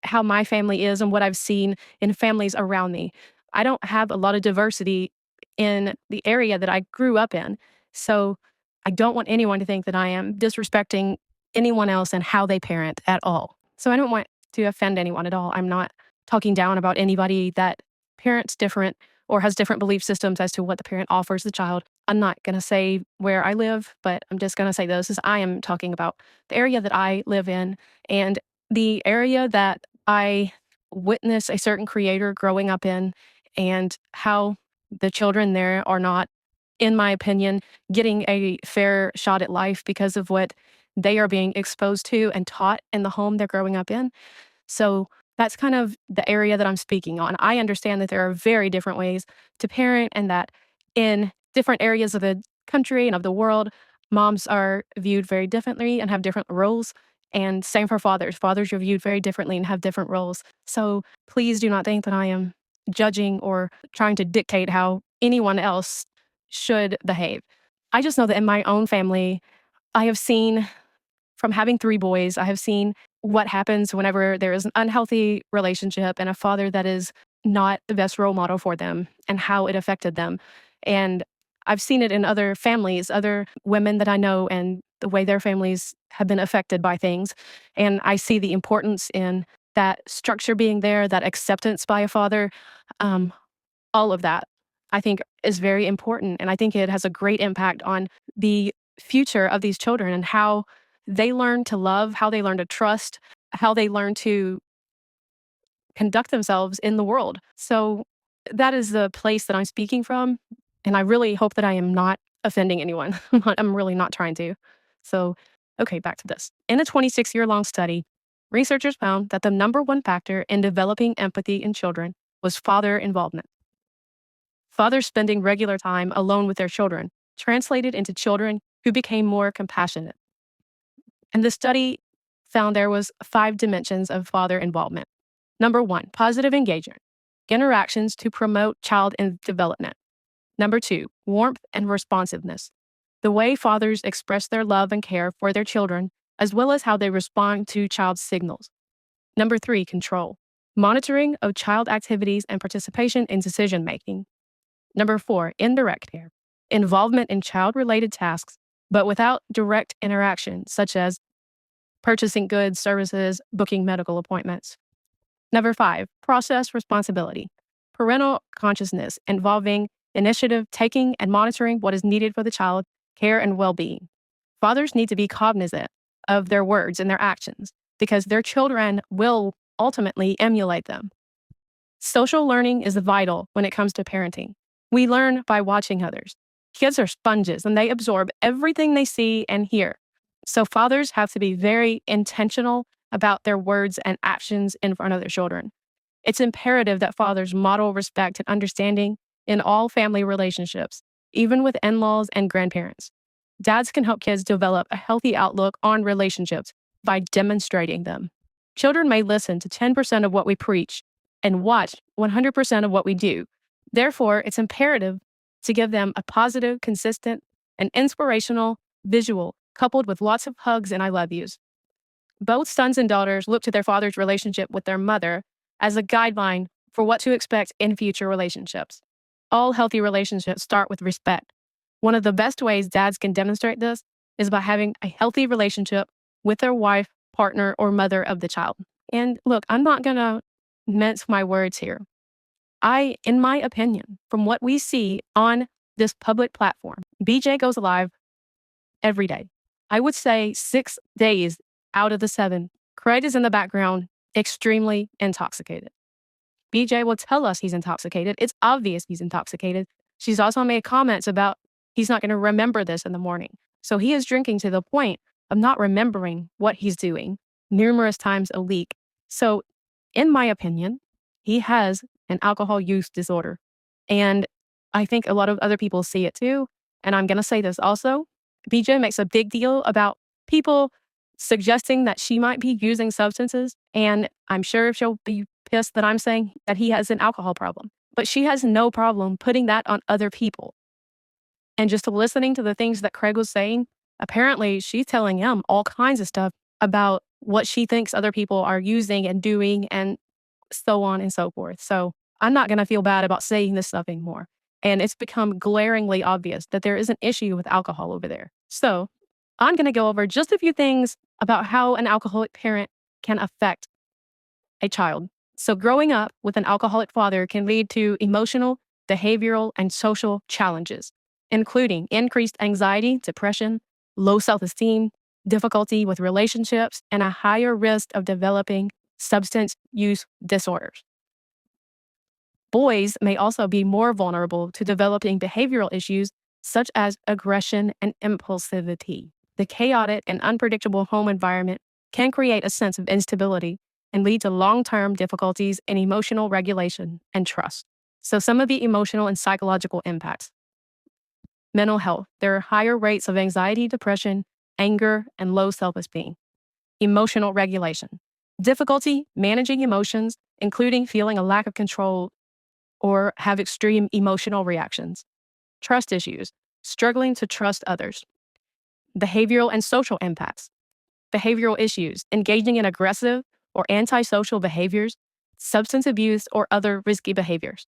S1: how my family is and what I've seen in families around me. I don't have a lot of diversity in the area that I grew up in. So I don't want anyone to think that I am disrespecting anyone else and how they parent at all. So I don't want to offend anyone at all. I'm not talking down about anybody that parents different or has different belief systems as to what the parent offers the child. I'm not going to say where I live, but I'm just going to say this is I am talking about the area that I live in and the area that I witness a certain creator growing up in and how the children there are not, in my opinion, getting a fair shot at life because of what they are being exposed to and taught in the home they're growing up in. So that's kind of the area that I'm speaking on. I understand that there are very different ways to parent and that in different areas of the country and of the world, moms are viewed very differently and have different roles. And same for fathers. Fathers are viewed very differently and have different roles. So please do not think that I am judging or trying to dictate how anyone else should behave. I just know that in my own family, I have seen from having 3 boys, I have seen what happens whenever there is an unhealthy relationship and a father that is not the best role model for them and how it affected them. And I've seen it in other families, other women that I know and the way their families have been affected by things. And I see the importance in that structure being there, that acceptance by a father, um, all of that, I think is very important. And I think it has a great impact on the future of these children and how they learn to love, how they learn to trust, how they learn to conduct themselves in the world. So that is the place that I'm speaking from. And I really hope that I am not offending anyone. I'm really not trying to. So, okay, back to this. In a 26-year-long study, researchers found that the number one factor in developing empathy in children was father involvement. Fathers spending regular time alone with their children translated into children who became more compassionate. And the study found there was 5 dimensions of father involvement. Number 1, positive engagement. Interactions to promote child development. Number 2, warmth and responsiveness. The way fathers express their love and care for their children, as well as how they respond to child signals. Number 3, control. Monitoring of child activities and participation in decision making. Number 4, indirect care. Involvement in child-related tasks, but without direct interaction, such as purchasing goods, services, booking medical appointments. Number 5, process responsibility. Parental consciousness involving initiative taking and monitoring what is needed for the child care and well-being. Fathers need to be cognizant of their words and their actions because their children will ultimately emulate them. Social learning is vital when it comes to parenting. We learn by watching others. Kids are sponges and they absorb everything they see and hear. So fathers have to be very intentional about their words and actions in front of their children. It's imperative that fathers model respect and understanding in all family relationships, even with in-laws and grandparents. Dads can help kids develop a healthy outlook on relationships by demonstrating them. Children may listen to 10% of what we preach and watch 100% of what we do. Therefore, it's imperative to give them a positive, consistent, and inspirational visual coupled with lots of hugs and I love yous. Both sons and daughters look to their father's relationship with their mother as a guideline for what to expect in future relationships. All healthy relationships start with respect. One of the best ways dads can demonstrate this is by having a healthy relationship with their wife, partner, or mother of the child. And look, I'm not going to mince my words here. In my opinion, from what we see on this public platform, BJ goes live every day. I would say 6 days out of the 7, Craig is in the background, extremely intoxicated. BJ will tell us he's intoxicated. It's obvious he's intoxicated. She's also made comments about he's not going to remember this in the morning. So he is drinking to the point of not remembering what he's doing numerous times a week. So in my opinion, he has an alcohol use disorder. And I think a lot of other people see it too. And I'm going to say this also. BJ makes a big deal about people suggesting that she might be using substances. And I'm sure she'll be pissed that I'm saying that he has an alcohol problem. But she has no problem putting that on other people. And just listening to the things that Craig was saying, apparently she's telling him all kinds of stuff about what she thinks other people are using and doing and so on and so forth. So I'm not going to feel bad about saying this stuff anymore. And it's become glaringly obvious that there is an issue with alcohol over there. So I'm going to go over just a few things about how an alcoholic parent can affect a child. So growing up with an alcoholic father can lead to emotional, behavioral, and social challenges, including increased anxiety, depression, low self-esteem, difficulty with relationships, and a higher risk of developing substance use disorders. Boys may also be more vulnerable to developing behavioral issues such as aggression and impulsivity. The chaotic and unpredictable home environment can create a sense of instability and lead to long-term difficulties in emotional regulation and trust. So some of the emotional and psychological impacts. Mental health. There are higher rates of anxiety, depression, anger, and low self-esteem. Emotional regulation. Difficulty managing emotions, including feeling a lack of control or have extreme emotional reactions. Trust issues. Struggling to trust others. Behavioral and social impacts. Behavioral issues. Engaging in aggressive or antisocial behaviors, substance abuse, or other risky behaviors.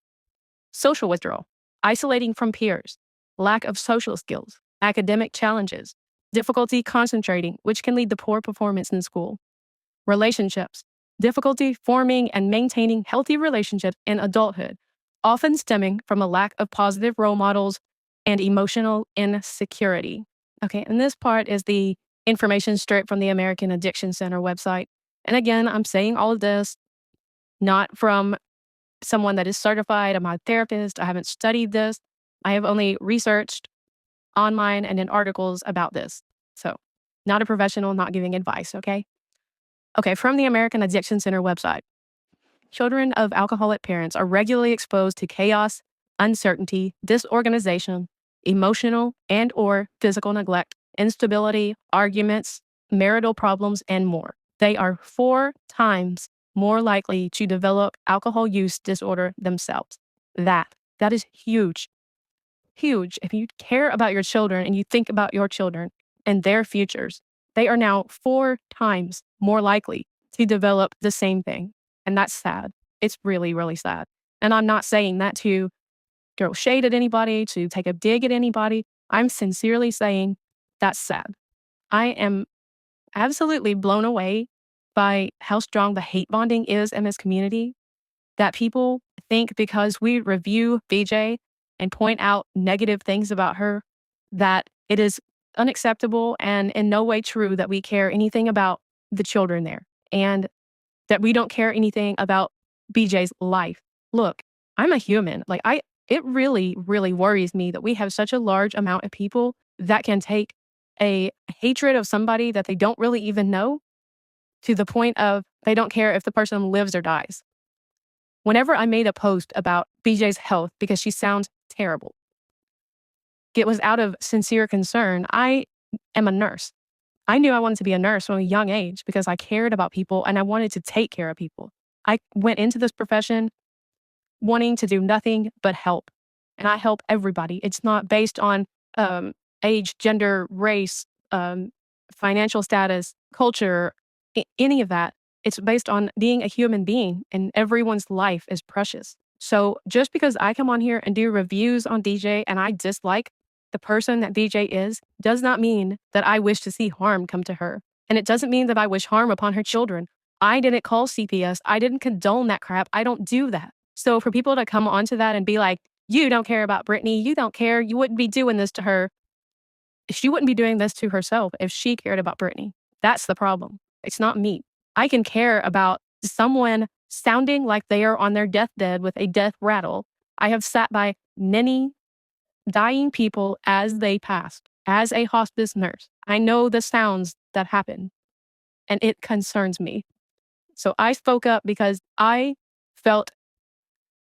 S1: Social withdrawal. Isolating from peers. Lack of social skills. Academic challenges. Difficulty concentrating, which can lead to poor performance in school. Relationships. Difficulty forming and maintaining healthy relationships in adulthood, often stemming from a lack of positive role models and emotional insecurity. Okay, and this part is the information straight from the American Addiction Center website. And again, I'm saying all of this not from someone that is certified. I'm not a therapist. I haven't studied this. I have only researched online and in articles about this. So, not a professional, not giving advice, okay? Okay, from the American Addiction Center website. Children of alcoholic parents are regularly exposed to chaos, uncertainty, disorganization, emotional and/or physical neglect, instability, arguments, marital problems, and more. They are 4 times more likely to develop alcohol use disorder themselves. That is huge. Huge. If you care about your children and you think about your children and their futures, they are now 4 times more likely to develop the same thing. And that's sad. It's really, really sad. And I'm not saying that to throw shade at anybody, to take a dig at anybody. I'm sincerely saying that's sad. I am absolutely blown away by how strong the hate bonding is in this community, that people think because we review BJ and point out negative things about her, that it is unacceptable and in no way true that we care anything about the children there and that we don't care anything about BJ's life. Look, I'm a human. It really, really worries me that we have such a large amount of people that can take a hatred of somebody that they don't really even know to the point of they don't care if the person lives or dies. Whenever I made a post about BJ's health because she sounds terrible, it was out of sincere concern. I am a nurse. I knew I wanted to be a nurse from a young age because I cared about people and I wanted to take care of people. I went into this profession wanting to do nothing but help. And I help everybody. It's not based on age, gender, race, financial status, culture, any of that. It's based on being a human being, and everyone's life is precious. So just because I come on here and do reviews on DJ and I dislike the person that DJ is, does not mean that I wish to see harm come to her. And it doesn't mean that I wish harm upon her children. I didn't call CPS. I didn't condone that crap. I don't do that. So for people to come onto that and be like, you don't care about Brittany, you don't care, you wouldn't be doing this to her. She wouldn't be doing this to herself if she cared about Brittany. That's the problem. It's not me. I can care about someone sounding like they are on their deathbed with a death rattle. I have sat by many dying people as they passed, as a hospice nurse. I know the sounds that happen, and it concerns me. So I spoke up because I felt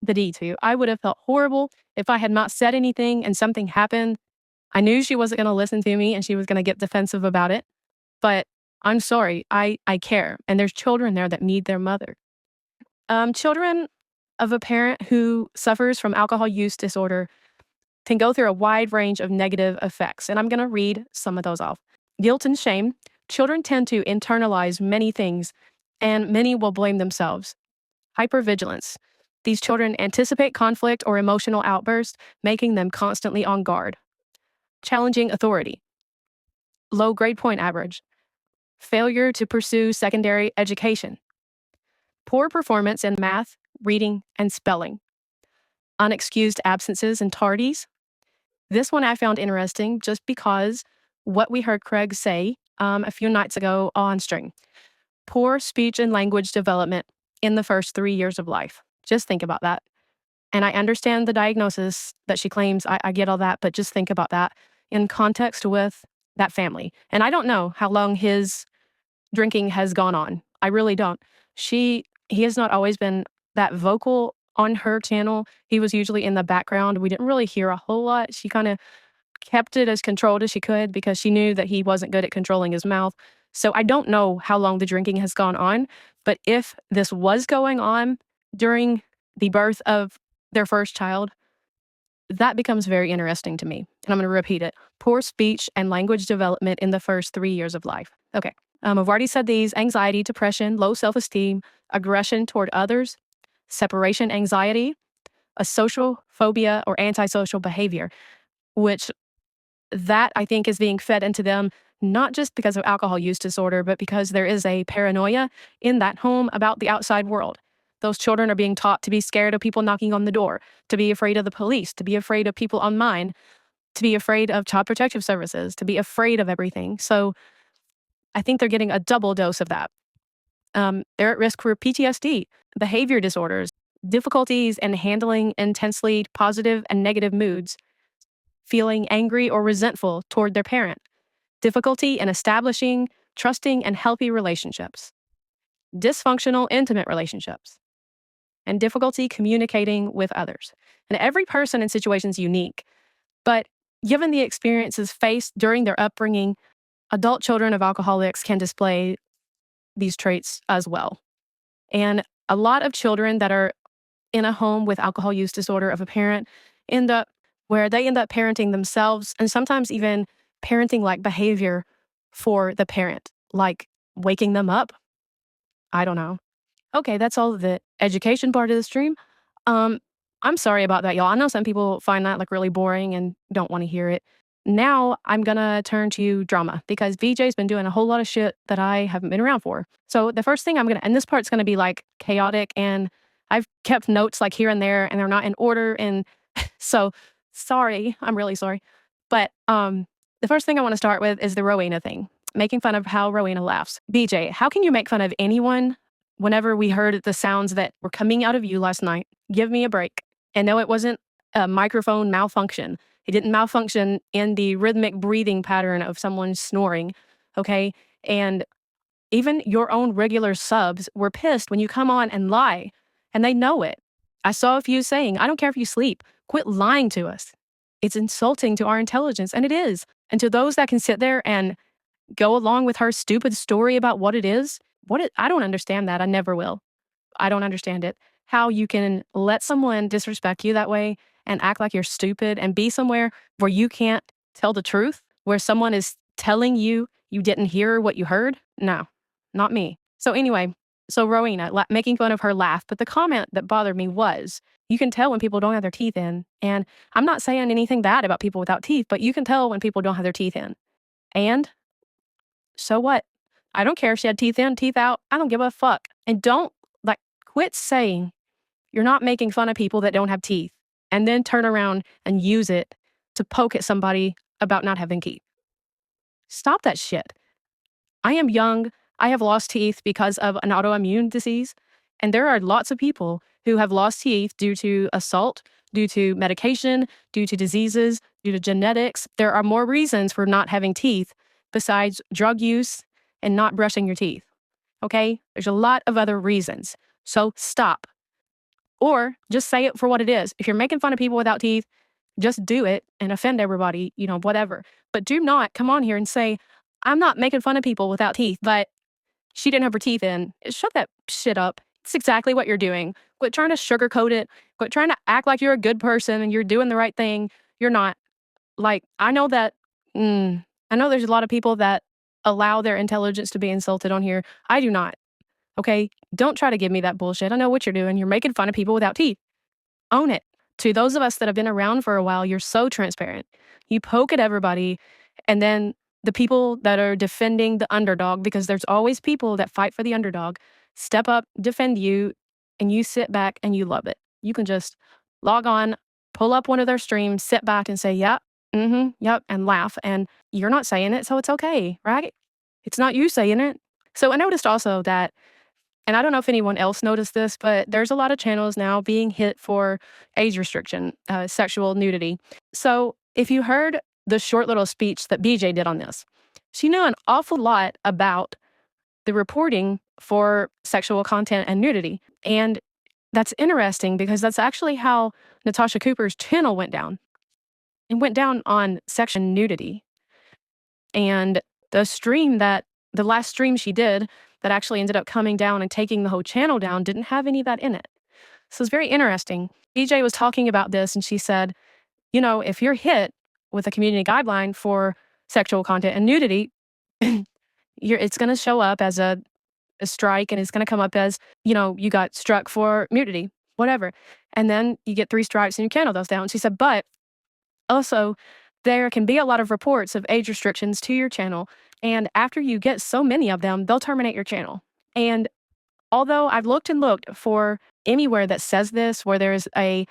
S1: the need to. I would have felt horrible if I had not said anything and something happened. I knew she wasn't going to listen to me and she was going to get defensive about it. But I'm sorry, I care. And there's children there that need their mother. Children of a parent who suffers from alcohol use disorder can go through a wide range of negative effects. And I'm going to read some of those off. Guilt and shame. Children tend to internalize many things, and many will blame themselves. Hypervigilance. These children anticipate conflict or emotional outbursts, making them constantly on guard. Challenging authority. Low grade point average. Failure to pursue secondary education. Poor performance in math, reading, and spelling. Unexcused absences and tardies. This one I found interesting just because what we heard Craig say a few nights ago on string. Poor speech and language development in the first 3 years of life. Just think about that. And I understand the diagnosis that she claims. I get all that, but just think about that in context with that family. And I don't know how long his drinking has gone on. I really don't. He has not always been that vocal on her channel. He was usually in the background. We didn't really hear a whole lot. She kind of kept it as controlled as she could because she knew that he wasn't good at controlling his mouth. So I don't know how long the drinking has gone on, but if this was going on during the birth of their first child, that becomes very interesting to me. And I'm going to repeat it. Poor speech and language development in the first 3 years of life. Okay. I've already said these: anxiety, depression, low self-esteem, aggression toward others, separation anxiety, a social phobia or antisocial behavior, which that I think is being fed into them, not just because of alcohol use disorder, but because there is a paranoia in that home about the outside world. Those children are being taught to be scared of people knocking on the door, to be afraid of the police, to be afraid of people online, to be afraid of child protective services, to be afraid of everything. So I think they're getting a double dose of that. They're at risk for PTSD, behavior disorders, difficulties in handling intensely positive and negative moods, feeling angry or resentful toward their parent, difficulty in establishing trusting and healthy relationships, dysfunctional intimate relationships, and difficulty communicating with others. And every person and situation is unique, but given the experiences faced during their upbringing, adult children of alcoholics can display these traits as well. And a lot of children that are in a home with alcohol use disorder of a parent end up where they end up parenting themselves and sometimes even parenting like behavior for the parent, like waking them up. I don't know. Okay, that's all the education part of the stream. Um, I'm sorry about that, y'all. I know some people find that like really boring and don't want to hear it. Now I'm gonna turn to drama because VJ's been doing a whole lot of shit that I haven't been around for. So the first thing and this part's gonna be like chaotic, and I've kept notes like here and there, and they're not in order. And so sorry, I'm really sorry. But the first thing I want to start with is the Rowena thing, making fun of how Rowena laughs. BJ, how can you make fun of anyone whenever we heard the sounds that were coming out of you last night? Give me a break. And no, it wasn't a microphone malfunction. It didn't malfunction in the rhythmic breathing pattern of someone snoring. Okay. And even your own regular subs were pissed when you come on and lie, and they know it. I saw a few saying, I don't care if you sleep, quit lying to us. It's insulting to our intelligence, and it is. And to those that can sit there and go along with her stupid story about what it is, I don't understand that. I never will. I don't understand it. How you can let someone disrespect you that way and act like you're stupid and be somewhere where you can't tell the truth, where someone is telling you you didn't hear what you heard. No, not me. So anyway, so Rowena, making fun of her laugh, but the comment that bothered me was, you can tell when people don't have their teeth in. And I'm not saying anything bad about people without teeth, but you can tell when people don't have their teeth in. And so what? I don't care if she had teeth in, teeth out. I don't give a fuck. And don't quit saying you're not making fun of people that don't have teeth and then turn around and use it to poke at somebody about not having teeth. Stop that shit. I am young. I have lost teeth because of an autoimmune disease. And there are lots of people who have lost teeth due to assault, due to medication, due to diseases, due to genetics. There are more reasons for not having teeth besides drug use and not brushing your teeth. Okay? There's a lot of other reasons. So stop. Or just say it for what it is. If you're making fun of people without teeth, just do it and offend everybody, whatever. But do not come on here and say, I'm not making fun of people without teeth, but she didn't have her teeth in. Shut that shit up. It's exactly what you're doing. Quit trying to sugarcoat it. Quit trying to act like you're a good person and you're doing the right thing. You're not. Like, I know that, I know there's a lot of people that allow their intelligence to be insulted on here. I do not. Okay? Don't try to give me that bullshit. I know what you're doing. You're making fun of people without teeth. Own it. To those of us that have been around for a while, you're so transparent. You poke at everybody, and then the people that are defending the underdog, because there's always people that fight for the underdog, step up, defend you, and you sit back and you love it. You can just log on, pull up one of their streams, sit back and say, yep, yep, and laugh. And you're not saying it, so it's okay, right? It's not you saying it. So I noticed also that, and I don't know if anyone else noticed this, but there's a lot of channels now being hit for age restriction, sexual nudity. So if you heard the short little speech that BJ did on this, she knew an awful lot about the reporting for sexual content and nudity. And that's interesting because that's actually how Natasha Cooper's channel went down. It went down on section nudity. And the last stream she did that actually ended up coming down and taking the whole channel down didn't have any of that in it. So it's very interesting. BJ was talking about this and she said, if you're hit with a community guideline for sexual content and nudity, it's going to show up as a strike, and it's going to come up as, you got struck for nudity, whatever. And then you get 3 strikes and your channel goes down. She said, but also, there can be a lot of reports of age restrictions to your channel. And after you get so many of them, they'll terminate your channel. And although I've looked and looked for anywhere that says this, where there is a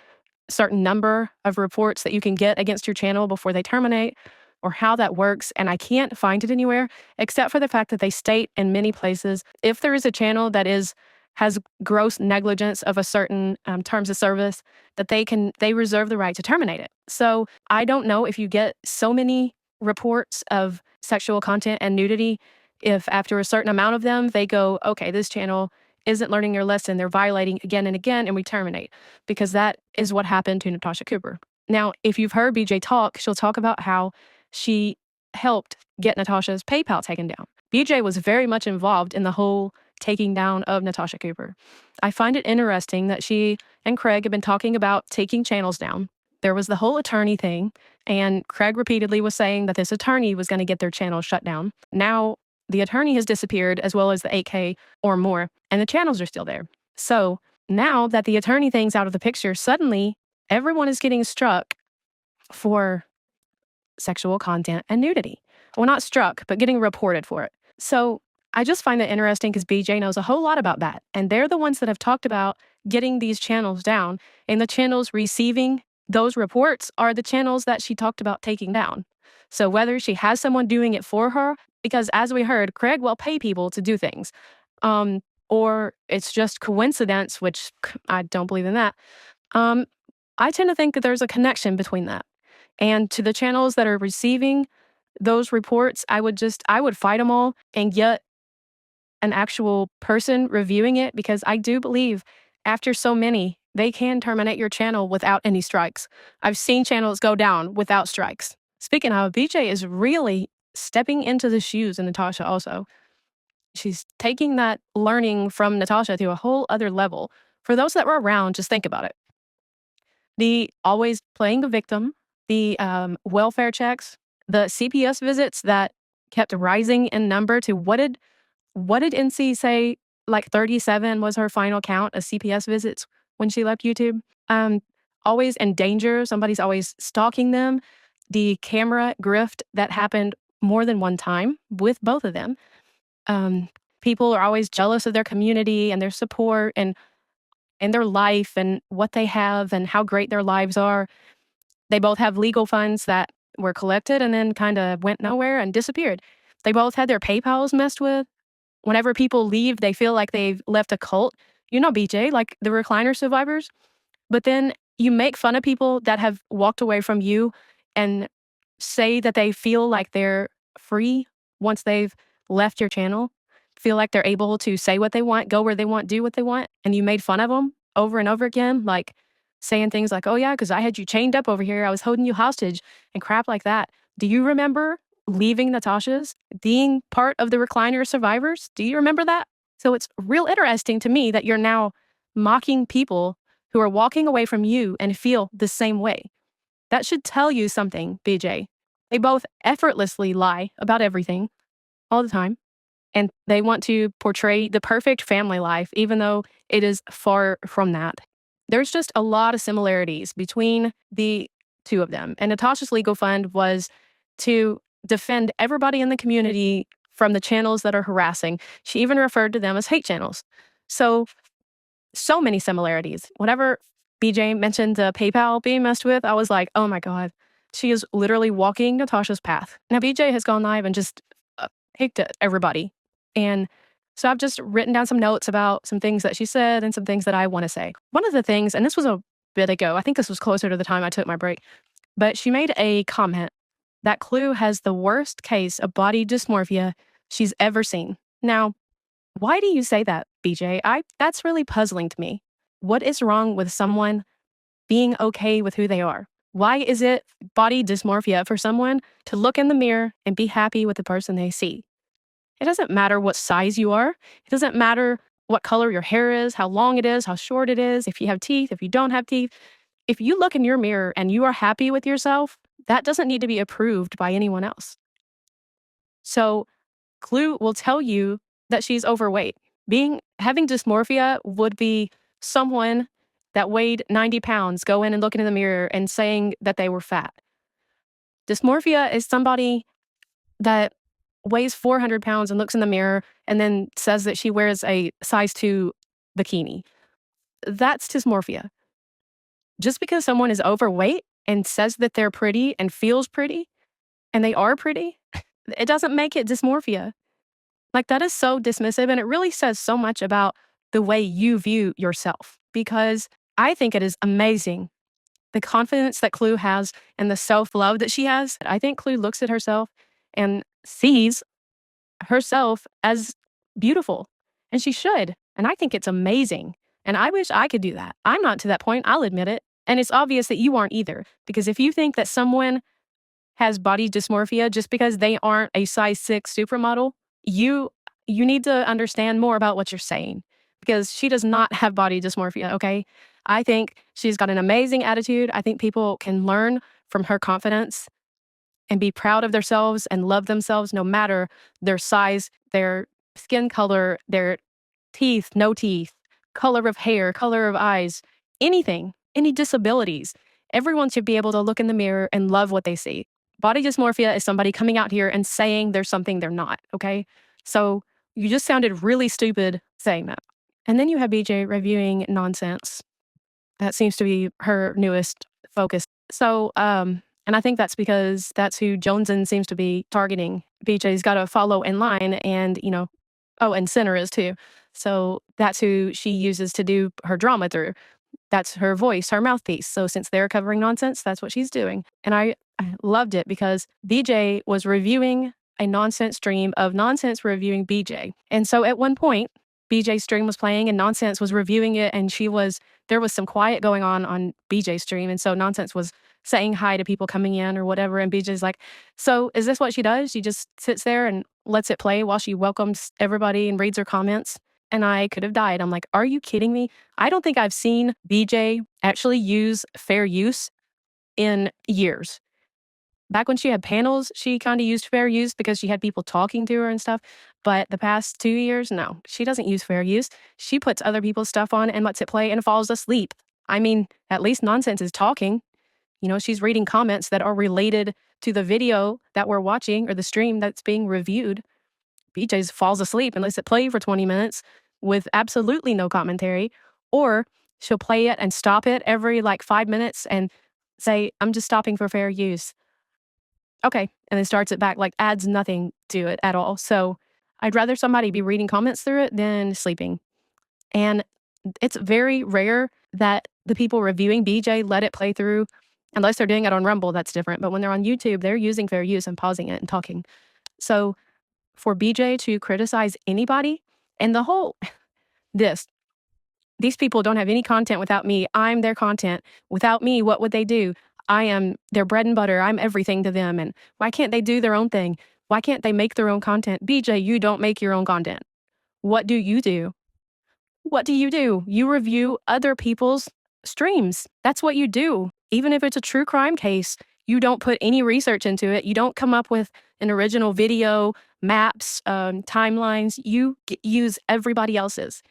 S1: certain number of reports that you can get against your channel before they terminate, or how that works, and I can't find it anywhere, except for the fact that they state in many places, if there is a channel that has gross negligence of a certain terms of service, that they reserve the right to terminate it. So I don't know if you get so many reports of sexual content and nudity, if after a certain amount of them, they go, okay, this channel isn't learning your lesson, they're violating again and again, and we terminate, because that is what happened to Natasha Cooper. Now, if you've heard BJ talk, she'll talk about how she helped get Natasha's PayPal taken down. BJ was very much involved in the whole taking down of Natasha Cooper. I find it interesting that she and Craig have been talking about taking channels down. There was the whole attorney thing, and Craig repeatedly was saying that this attorney was going to get their channel shut down. Now, the attorney has disappeared, as well as the 8K or more, and the channels are still there. So now that the attorney thing's out of the picture, suddenly everyone is getting struck for sexual content and nudity. Well, not struck, but getting reported for it. So I just find that interesting because BJ knows a whole lot about that. And they're the ones that have talked about getting these channels down. And the channels receiving those reports are the channels that she talked about taking down. So whether she has someone doing it for her, because as we heard, Craig will pay people to do things, or it's just coincidence, which I don't believe in that. I tend to think that there's a connection between that. And to the channels that are receiving those reports, I would fight them all and get an actual person reviewing it, because I do believe after so many, they can terminate your channel without any strikes. I've seen channels go down without strikes. Speaking of, BJ is really stepping into the shoes of Natasha also. She's taking that learning from Natasha to a whole other level. For those that were around, just think about it. The always playing the victim, the welfare checks, the CPS visits that kept rising in number to what did NC say? Like 37 was her final count of CPS visits when she left YouTube. Always in danger. Somebody's always stalking them. The camera grift that happened more than one time with both of them. People are always jealous of their community and their support and their life and what they have and how great their lives are. They both have legal funds that were collected and then kind of went nowhere and disappeared. They both had their PayPals messed with. Whenever people leave, they feel like they've left a cult. You know, BJ, like the recliner survivors. But then you make fun of people that have walked away from you and say that they feel like they're free once they've left your channel, feel like they're able to say what they want, go where they want, do what they want. And you made fun of them over and over again, like saying things like, oh yeah, because I had you chained up over here. I was holding you hostage and crap like that. Do you remember leaving Natasha's, being part of the recliner survivors? Do you remember that? So it's real interesting to me that you're now mocking people who are walking away from you and feel the same way. That should tell you something, BJ. They both effortlessly lie about everything all the time. And they want to portray the perfect family life, even though it is far from that. There's just a lot of similarities between the two of them. And Natasha's legal fund was to defend everybody in the community from the channels that are harassing. She even referred to them as hate channels. So many similarities. Whenever BJ mentioned the PayPal being messed with, I was like, oh my God, she is literally walking Natasha's path. Now, BJ has gone live and just picked at everybody. And so I've just written down some notes about some things that she said and some things that I want to say. One of the things, and this was a bit ago, I think this was closer to the time I took my break, but she made a comment that Clue has the worst case of body dysmorphia she's ever seen. Now, why do you say that, BJ? That's really puzzling to me. What is wrong with someone being okay with who they are? Why is it body dysmorphia for someone to look in the mirror and be happy with the person they see? It doesn't matter what size you are. It doesn't matter what color your hair is, how long it is, how short it is, if you have teeth, if you don't have teeth. If you look in your mirror and you are happy with yourself, that doesn't need to be approved by anyone else. So Clue will tell you that she's overweight. Having dysmorphia would be someone that weighed 90 pounds go in and looking in the mirror and saying that they were fat. Dysmorphia is somebody that weighs 400 pounds and looks in the mirror and then says that she wears a size 2 bikini. That's dysmorphia. Just because someone is overweight and says that they're pretty and feels pretty, and they are pretty, it doesn't make it dysmorphia. Like, that is so dismissive, and it really says so much about the way you view yourself, because I think it is amazing the confidence that Clue has and the self-love that she has. I think Clue looks at herself and sees herself as beautiful, and she should. And I think it's amazing. And I wish I could do that. I'm not to that point, I'll admit it. And it's obvious that you aren't either, because if you think that someone has body dysmorphia just because they aren't a size 6 supermodel, you you need to understand more about what you're saying because she does not have body dysmorphia, okay? I think she's got an amazing attitude. I think people can learn from her confidence and be proud of themselves and love themselves no matter their size, their skin color, their teeth, no teeth, color of hair, color of eyes, anything, any disabilities. Everyone should be able to look in the mirror and love what they see. Body dysmorphia is somebody coming out here and saying there's something they're not, okay? So you just sounded really stupid saying that. And then you have BJ reviewing nonsense. That seems to be her newest focus. So, and I think that's because that's who Joneson seems to be targeting. BJ's got to follow in line and, oh, and Center is too. So that's who she uses to do her drama through. That's her voice, her mouthpiece. So since they're covering nonsense, that's what she's doing. And I loved it because BJ was reviewing a nonsense stream of nonsense reviewing BJ. And so at one point, BJ's stream was playing and nonsense was reviewing it. And there was some quiet going on BJ's stream. And so nonsense was saying hi to people coming in or whatever. And BJ's like, so is this what she does? She just sits there and lets it play while she welcomes everybody and reads her comments. And I could have died. I'm like, are you kidding me? I don't think I've seen BJ actually use fair use in years. Back when she had panels, she kind of used fair use because she had people talking to her and stuff. But the past 2 years, no, she doesn't use fair use. She puts other people's stuff on and lets it play and falls asleep. I mean, at least nonsense is talking. She's reading comments that are related to the video that we're watching or the stream that's being reviewed. BJ falls asleep and lets it play for 20 minutes with absolutely no commentary. Or she'll play it and stop it every 5 minutes and say, I'm just stopping for fair use. Okay. And then starts it back, adds nothing to it at all. So I'd rather somebody be reading comments through it than sleeping. And it's very rare that the people reviewing BJ let it play through, unless they're doing it on Rumble, that's different. But when they're on YouTube, they're using fair use and pausing it and talking. So for BJ to criticize anybody and these people don't have any content without me. I'm their content. Without me, what would they do? I am their bread and butter. I'm everything to them. And why can't they do their own thing? Why can't they make their own content? BJ, you don't make your own content. What do you do? What do? You review other people's streams. That's what you do. Even if it's a true crime case, you don't put any research into it. You don't come up with an original video, maps, timelines. You use everybody else's.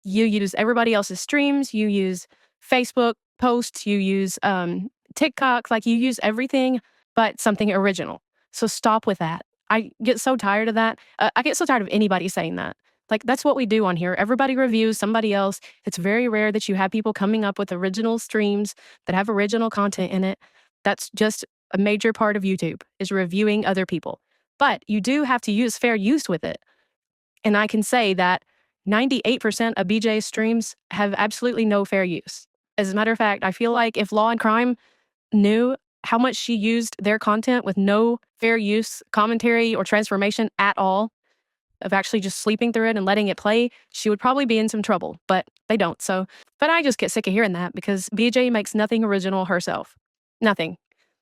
S1: You use everybody else's streams. You use Facebook posts. You use TikTok. You use everything but something original. So stop with that. I get so tired of that. I get so tired of anybody saying that. That's what we do on here. Everybody reviews somebody else. It's very rare that you have people coming up with original streams that have original content in it. That's just a major part of YouTube is reviewing other people. But you do have to use fair use with it. And I can say that 98% of BJ's streams have absolutely no fair use. As a matter of fact, I feel like if Law and Crime knew how much she used their content with no fair use commentary or transformation at all, of actually just sleeping through it and letting it play, she would probably be in some trouble, but they don't. But I just get sick of hearing that because BJ makes nothing original herself. Nothing.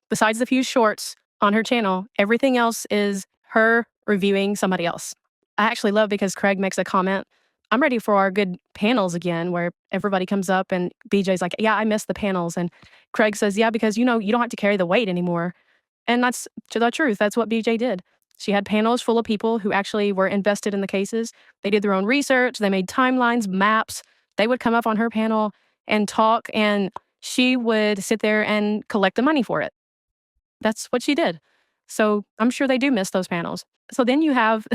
S1: Besides the few shorts on her channel, everything else is her reviewing somebody else. I actually love because Craig makes a comment. I'm ready for our good panels again where everybody comes up and BJ's like, yeah, I missed the panels. And Craig says, yeah, because you don't have to carry the weight anymore. And that's the truth. That's what BJ did. She had panels full of people who actually were invested in the cases. They did their own research. They made timelines, maps. They would come up on her panel and talk, and she would sit there and collect the money for it. That's what she did. So I'm sure they do miss those panels. So then you have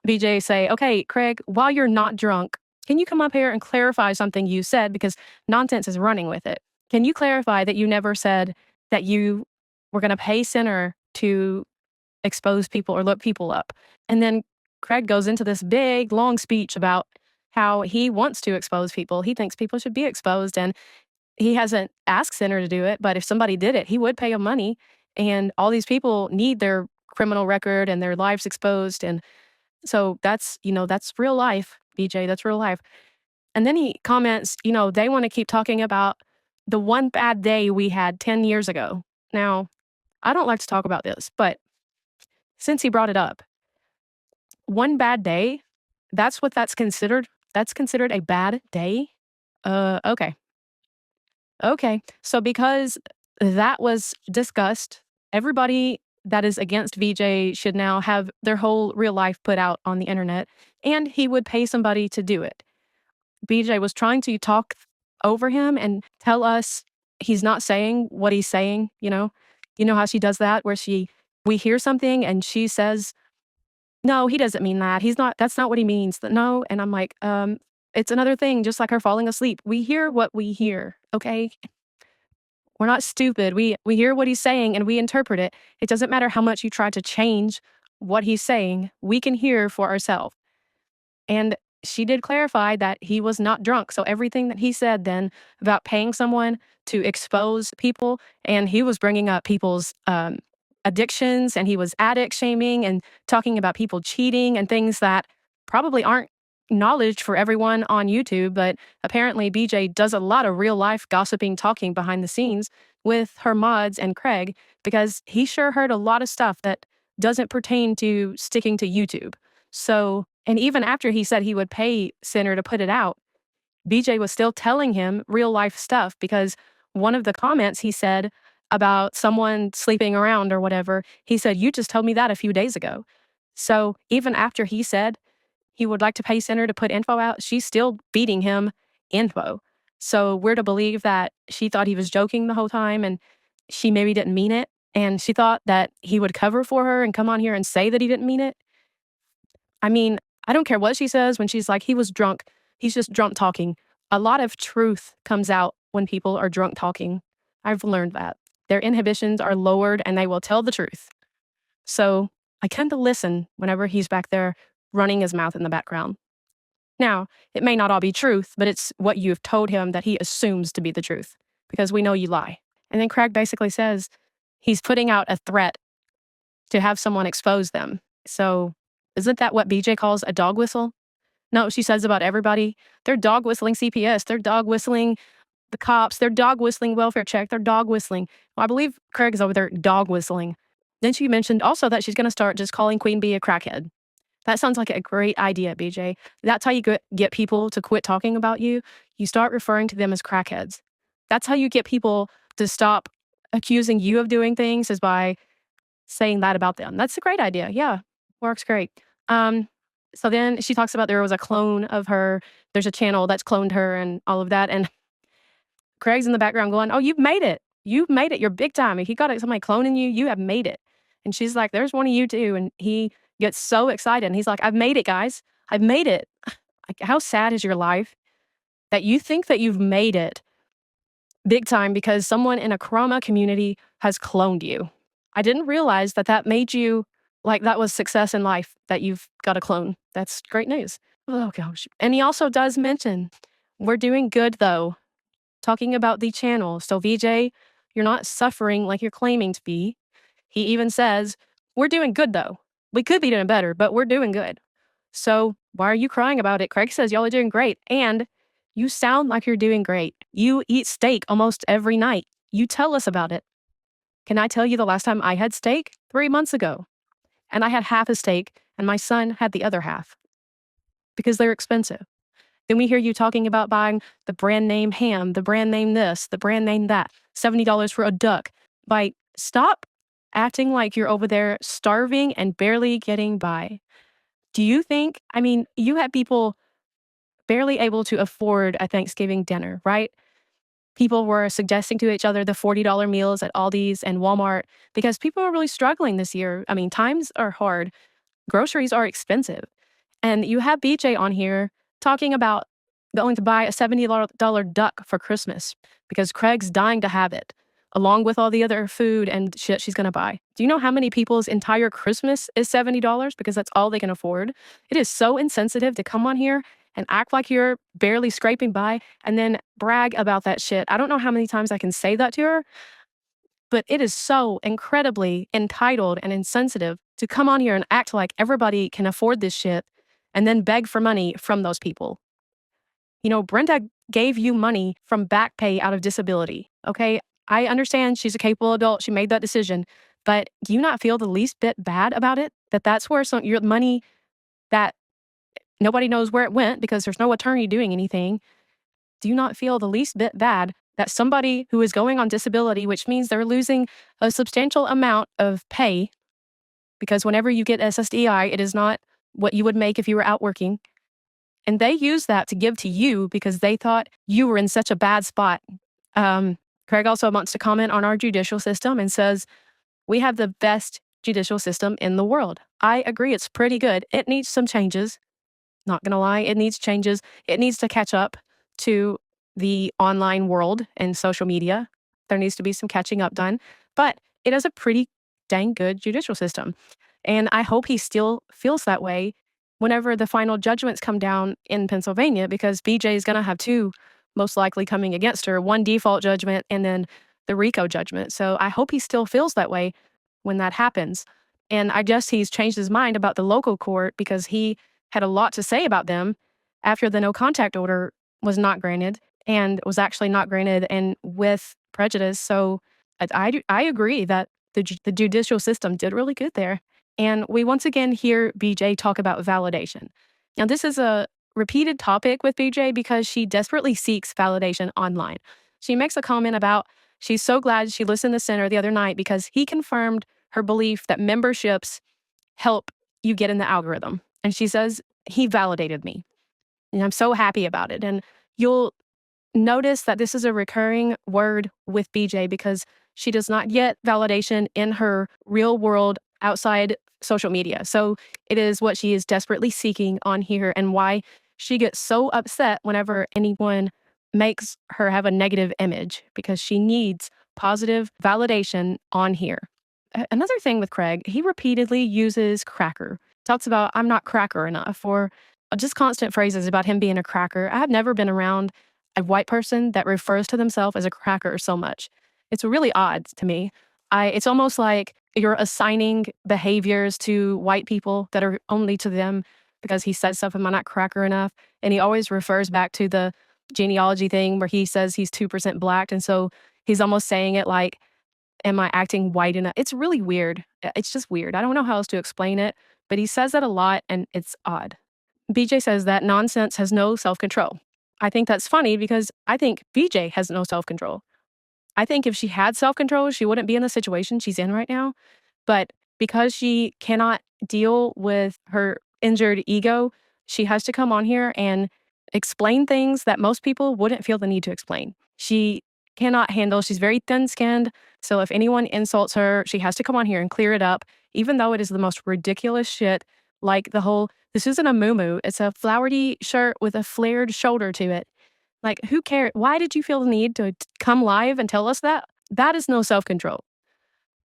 S1: BJ say, okay, Craig, while you're not drunk, can you come up here and clarify something you said? Because nonsense is running with it. Can you clarify that you never said that you were going to pay Center to expose people or look people up? And then Craig goes into this big, long speech about how he wants to expose people. He thinks people should be exposed. And he hasn't asked Center to do it. But if somebody did it, he would pay them money. And all these people need their criminal record and their lives exposed. And so that's real life, BJ. That's real life. And then he comments, they want to keep talking about the one bad day we had 10 years ago. Now, I don't like to talk about this, but since he brought it up, one bad day, that's what that's considered? That's considered a bad day? Okay. Okay. So because that was discussed, everybody that is against VJ should now have their whole real life put out on the internet, and he would pay somebody to do it. BJ was trying to talk over him and tell us he's not saying what he's saying, you know? You know how she does that where we hear something and she says, "No, he doesn't mean that. He's not that's not what he means." No, and I'm like, it's another thing just like her falling asleep. We hear what we hear, okay? We're not stupid. We hear what he's saying and we interpret it. It doesn't matter how much you try to change what he's saying. We can hear for ourselves. And she did clarify that he was not drunk. So everything that he said then about paying someone to expose people, and he was bringing up people's addictions, and he was addict shaming and talking about people cheating and things that probably aren't knowledge for everyone on YouTube. But apparently, BJ does a lot of real life gossiping, talking behind the scenes with her mods and Craig, because he sure heard a lot of stuff that doesn't pertain to sticking to YouTube. So, and even after he said he would pay Sinner to put it out, BJ was still telling him real life stuff, because one of the comments he said about someone sleeping around or whatever, he said, "You just told me that a few days ago." So even after he said he would like to pay Sinner to put info out, she's still feeding him info. So we're to believe that she thought he was joking the whole time and she maybe didn't mean it. And she thought that he would cover for her and come on here and say that he didn't mean it. I mean, I don't care what she says when she's like, he was drunk. He's just drunk talking. A lot of truth comes out when people are drunk talking. I've learned that. Their inhibitions are lowered and they will tell the truth. So I tend to listen whenever he's back there running his mouth in the background. Now, it may not all be truth, but it's what you've told him that he assumes to be the truth, because we know you lie. And then Craig basically says he's putting out a threat to have someone expose them. So isn't that what BJ calls a dog whistle? No, she says about everybody. They're dog whistling CPS. They're dog whistling the cops. They're dog whistling welfare check. They're dog whistling. Well, I believe Craig is over there dog whistling. Then she mentioned also that she's going to start just calling Queen Bee a crackhead. That sounds like a great idea, BJ. That's how you get people to quit talking about you. You start referring to them as crackheads. That's how you get people to stop accusing you of doing things, is by saying that about them. That's a great idea. Yeah, works great. So then she talks about there was a clone of her. There's a channel that's cloned her and all of that. And Craig's in the background going, "Oh, you've made it. You've made it. You're big time. If you got somebody cloning you, you have made it." And she's like, "There's one of you too." And he gets so excited. And he's like, "I've made it, guys. I've made it." Like, how sad is your life that you think that you've made it big time because someone in a trauma community has cloned you? I didn't realize that that made you, like, that was success in life, that you've got a clone. That's great news. Oh, gosh. And he also does mention, we're doing good, though, talking about the channel. So, VJ, you're not suffering like you're claiming to be. He even says, we're doing good, though. We could be doing better, but we're doing good. So, why are you crying about it? Craig says, y'all are doing great. And you sound like you're doing great. You eat steak almost every night. You tell us about it. Can I tell you the last time I had steak? 3 months ago. And I had half a steak, and my son had the other half because they're expensive. Then we hear you talking about buying the brand name ham, the brand name this, the brand name that, $70 for a duck. Like, stop acting like you're over there starving and barely getting by. Do you think, I mean, you had people barely able to afford a Thanksgiving dinner, right? People were suggesting to each other the $40 meals at Aldi's and Walmart because people are really struggling this year. I mean, times are hard. Groceries are expensive. And you have BJ on here talking about going to buy a $70 duck for Christmas because Craig's dying to have it, along with all the other food and shit she's going to buy. Do you know how many people's entire Christmas is $70 because that's all they can afford? It is so insensitive to come on here and act like you're barely scraping by and then brag about that shit. I don't know how many times I can say that to her, but it is so incredibly entitled and insensitive to come on here and act like everybody can afford this shit and then beg for money from those people. You know, Brenda gave you money from back pay out of disability, okay? I understand she's a capable adult. She made that decision. But do you not feel the least bit bad about it? That that's where your money that nobody knows where it went because there's no attorney doing anything, do you not feel the least bit bad that somebody who is going on disability, which means they're losing a substantial amount of pay, because whenever you get SSDI, it is not what you would make if you were out working, and they use that to give to you because they thought you were in such a bad spot. Craig also wants to comment on our judicial system and says, we have the best judicial system in the world. I agree, it's pretty good. It needs some changes. Not gonna lie, it needs changes. It needs to catch up to the online world and social media. There needs to be some catching up done, but it is a pretty dang good judicial system. And I hope he still feels that way whenever the final judgments come down in Pennsylvania, because BJ is gonna have two most likely coming against her, one default judgment and then the RICO judgment. So I hope he still feels that way when that happens. And I guess he's changed his mind about the local court because he had a lot to say about them after the no contact order was not granted, and was actually not granted and with prejudice. So I agree that the judicial system did really good there. And we once again hear BJ talk about validation. Now, this is a repeated topic with BJ because she desperately seeks validation online. She makes a comment about she's so glad she listened to Center the other night because he confirmed her belief that memberships help you get in the algorithm. And she says, he validated me. And I'm so happy about it. And you'll notice that this is a recurring word with BJ because she does not get validation in her real world outside social media. So it is what she is desperately seeking on here, and why she gets so upset whenever anyone makes her have a negative image, because she needs positive validation on here. Another thing with Craig, he repeatedly uses cracker. Talks about, I'm not cracker enough, or just constant phrases about him being a cracker. I have never been around a white person that refers to themselves as a cracker so much. It's really odd to me. It's almost like you're assigning behaviors to white people that are only to them because he said stuff, am I not cracker enough? And he always refers back to the genealogy thing where he says he's 2% black. And so he's almost saying it like, am I acting white enough? It's really weird. It's just weird. I don't know how else to explain it, but he says that a lot and it's odd. BJ says that nonsense has no self-control. I think that's funny because I think BJ has no self-control. I think if she had self-control, she wouldn't be in the situation she's in right now. But because she cannot deal with her injured ego, she has to come on here and explain things that most people wouldn't feel the need to explain. She cannot handle, she's very thin-skinned. So if anyone insults her, she has to come on here and clear it up, even though it is the most ridiculous shit. Like the whole, this isn't a muumuu, it's a flowery shirt with a flared shoulder to it. Like, who cares? Why did you feel the need to come live and tell us that? That is no self-control.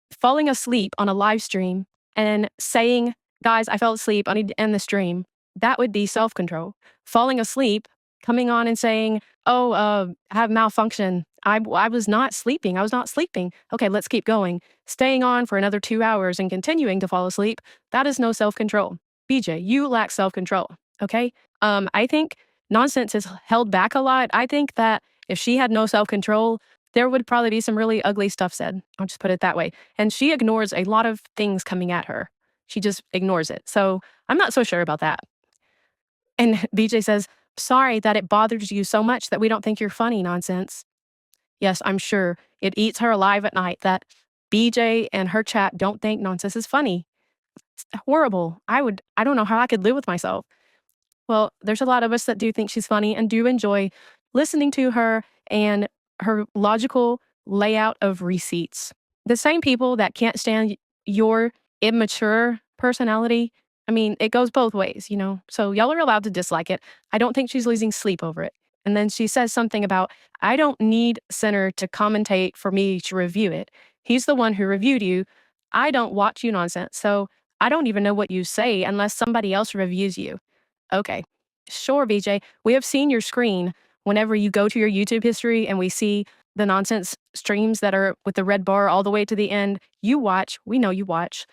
S1: Falling asleep on a live stream and saying, guys, I fell asleep, I need to end the stream, that would be self-control. Falling asleep, coming on and saying, oh, I have malfunction. I was not sleeping. I was not sleeping. Okay, let's keep going. Staying on for another 2 hours and continuing to fall asleep, that is no self-control. BJ, you lack self-control, okay? I think nonsense is held back a lot. I think that if she had no self-control, there would probably be some really ugly stuff said. I'll just put it that way. And she ignores a lot of things coming at her. She just ignores it. So I'm not so sure about that. And BJ says, sorry that it bothers you so much that we don't think you're funny, nonsense. Yes, I'm sure it eats her alive at night that BJ and her chat don't think nonsense is funny. It's horrible. I don't know how I could live with myself. Well, there's a lot of us that do think she's funny and do enjoy listening to her and her logical layout of receipts. The same people that can't stand your immature personality, I mean, it goes both ways, you know? So y'all are allowed to dislike it. I don't think she's losing sleep over it. And then she says something about, I don't need Center to commentate for me to review it. He's the one who reviewed you. I don't watch you nonsense. So I don't even know what you say unless somebody else reviews you. Okay, sure, BJ. We have seen your screen whenever you go to your YouTube history and we see the nonsense streams that are with the red bar all the way to the end. You watch. We know you watch.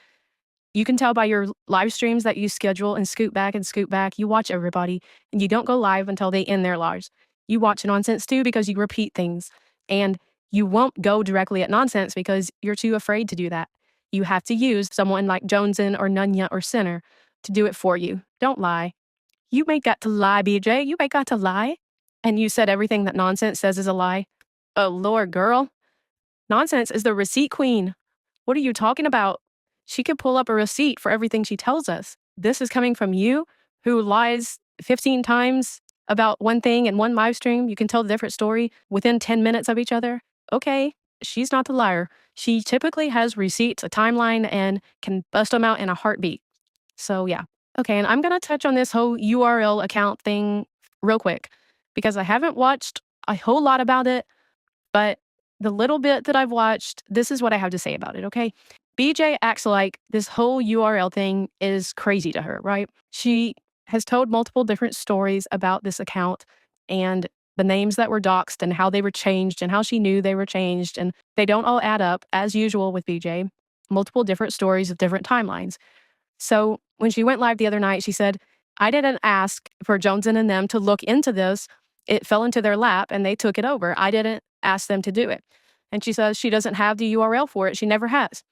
S1: You can tell by your live streams that you schedule and scoot back and scoot back. You watch everybody and you don't go live until they end their lives. You watch nonsense too because you repeat things, and you won't go directly at nonsense because you're too afraid to do that. You have to use someone like Joneson or Nunya or Center. to do it for you. Don't lie. You ain't got to lie, BJ. You ain't got to lie. And you said everything that nonsense says is a lie. Oh, Lord, girl. Nonsense is the receipt queen. What are you talking about? She could pull up a receipt for everything she tells us. This is coming from you, who lies 15 times about one thing in one live stream. You can tell a different story within 10 minutes of each other. Okay, she's not the liar. She typically has receipts, a timeline, and can bust them out in a heartbeat. So, yeah. Okay, and I'm going to touch on this whole URL account thing real quick because I haven't watched a whole lot about it, but the little bit that I've watched, this is what I have to say about it, okay? BJ acts like this whole URL thing is crazy to her, right? She has told multiple different stories about this account and the names that were doxed and how they were changed and how she knew they were changed. And they don't all add up, as usual with BJ. Multiple different stories of different timelines. So when she went live the other night, she said, I didn't ask for Joneson and them to look into this. It fell into their lap and they took it over. I didn't ask them to do it. And she says she doesn't have the URL for it. She never has.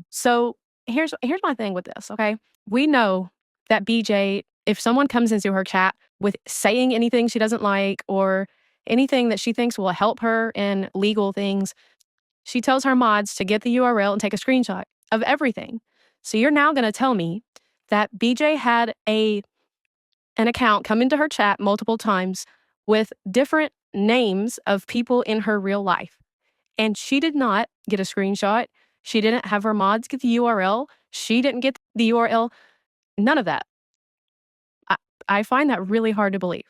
S1: So here's my thing with this, okay? We know that BJ, if someone comes into her chat with saying anything she doesn't like or anything that she thinks will help her in legal things, she tells her mods to get the URL and take a screenshot of everything. So you're now going to tell me that BJ had an account come into her chat multiple times with different names of people in her real life. And she did not get a screenshot. She didn't have her mods get the URL. She didn't get the URL. None of that. I find that really hard to believe.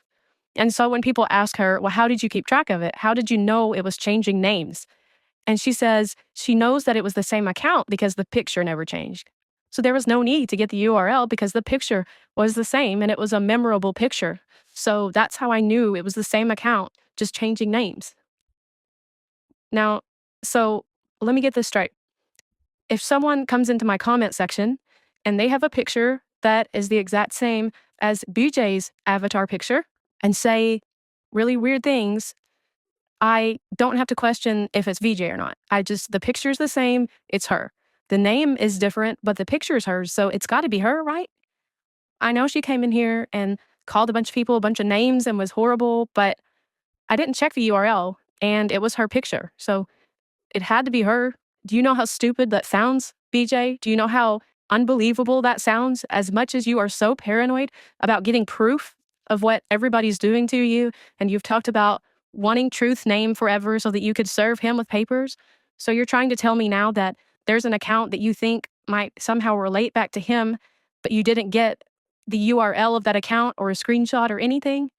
S1: And so when people ask her, well, how did you keep track of it? How did you know it was changing names? And she says she knows that it was the same account because the picture never changed. So there was no need to get the URL because the picture was the same and it was a memorable picture. So that's how I knew it was the same account, just changing names. Now, so let me get this straight. If someone comes into my comment section and they have a picture that is the exact same as BJ's avatar picture and say really weird things, I don't have to question if it's VJ or not. The picture's the same, it's her. The name is different, but the picture's hers, so it's got to be her, right? I know she came in here and called a bunch of people a bunch of names and was horrible, but I didn't check the URL and it was her picture. So it had to be her. Do you know how stupid that sounds, BJ? Do you know how unbelievable that sounds? As much as you are so paranoid about getting proof of what everybody's doing to you, and you've talked about wanting Truth's name forever so that you could serve him with papers. So you're trying to tell me now that there's an account that you think might somehow relate back to him, but you didn't get the URL of that account or a screenshot or anything?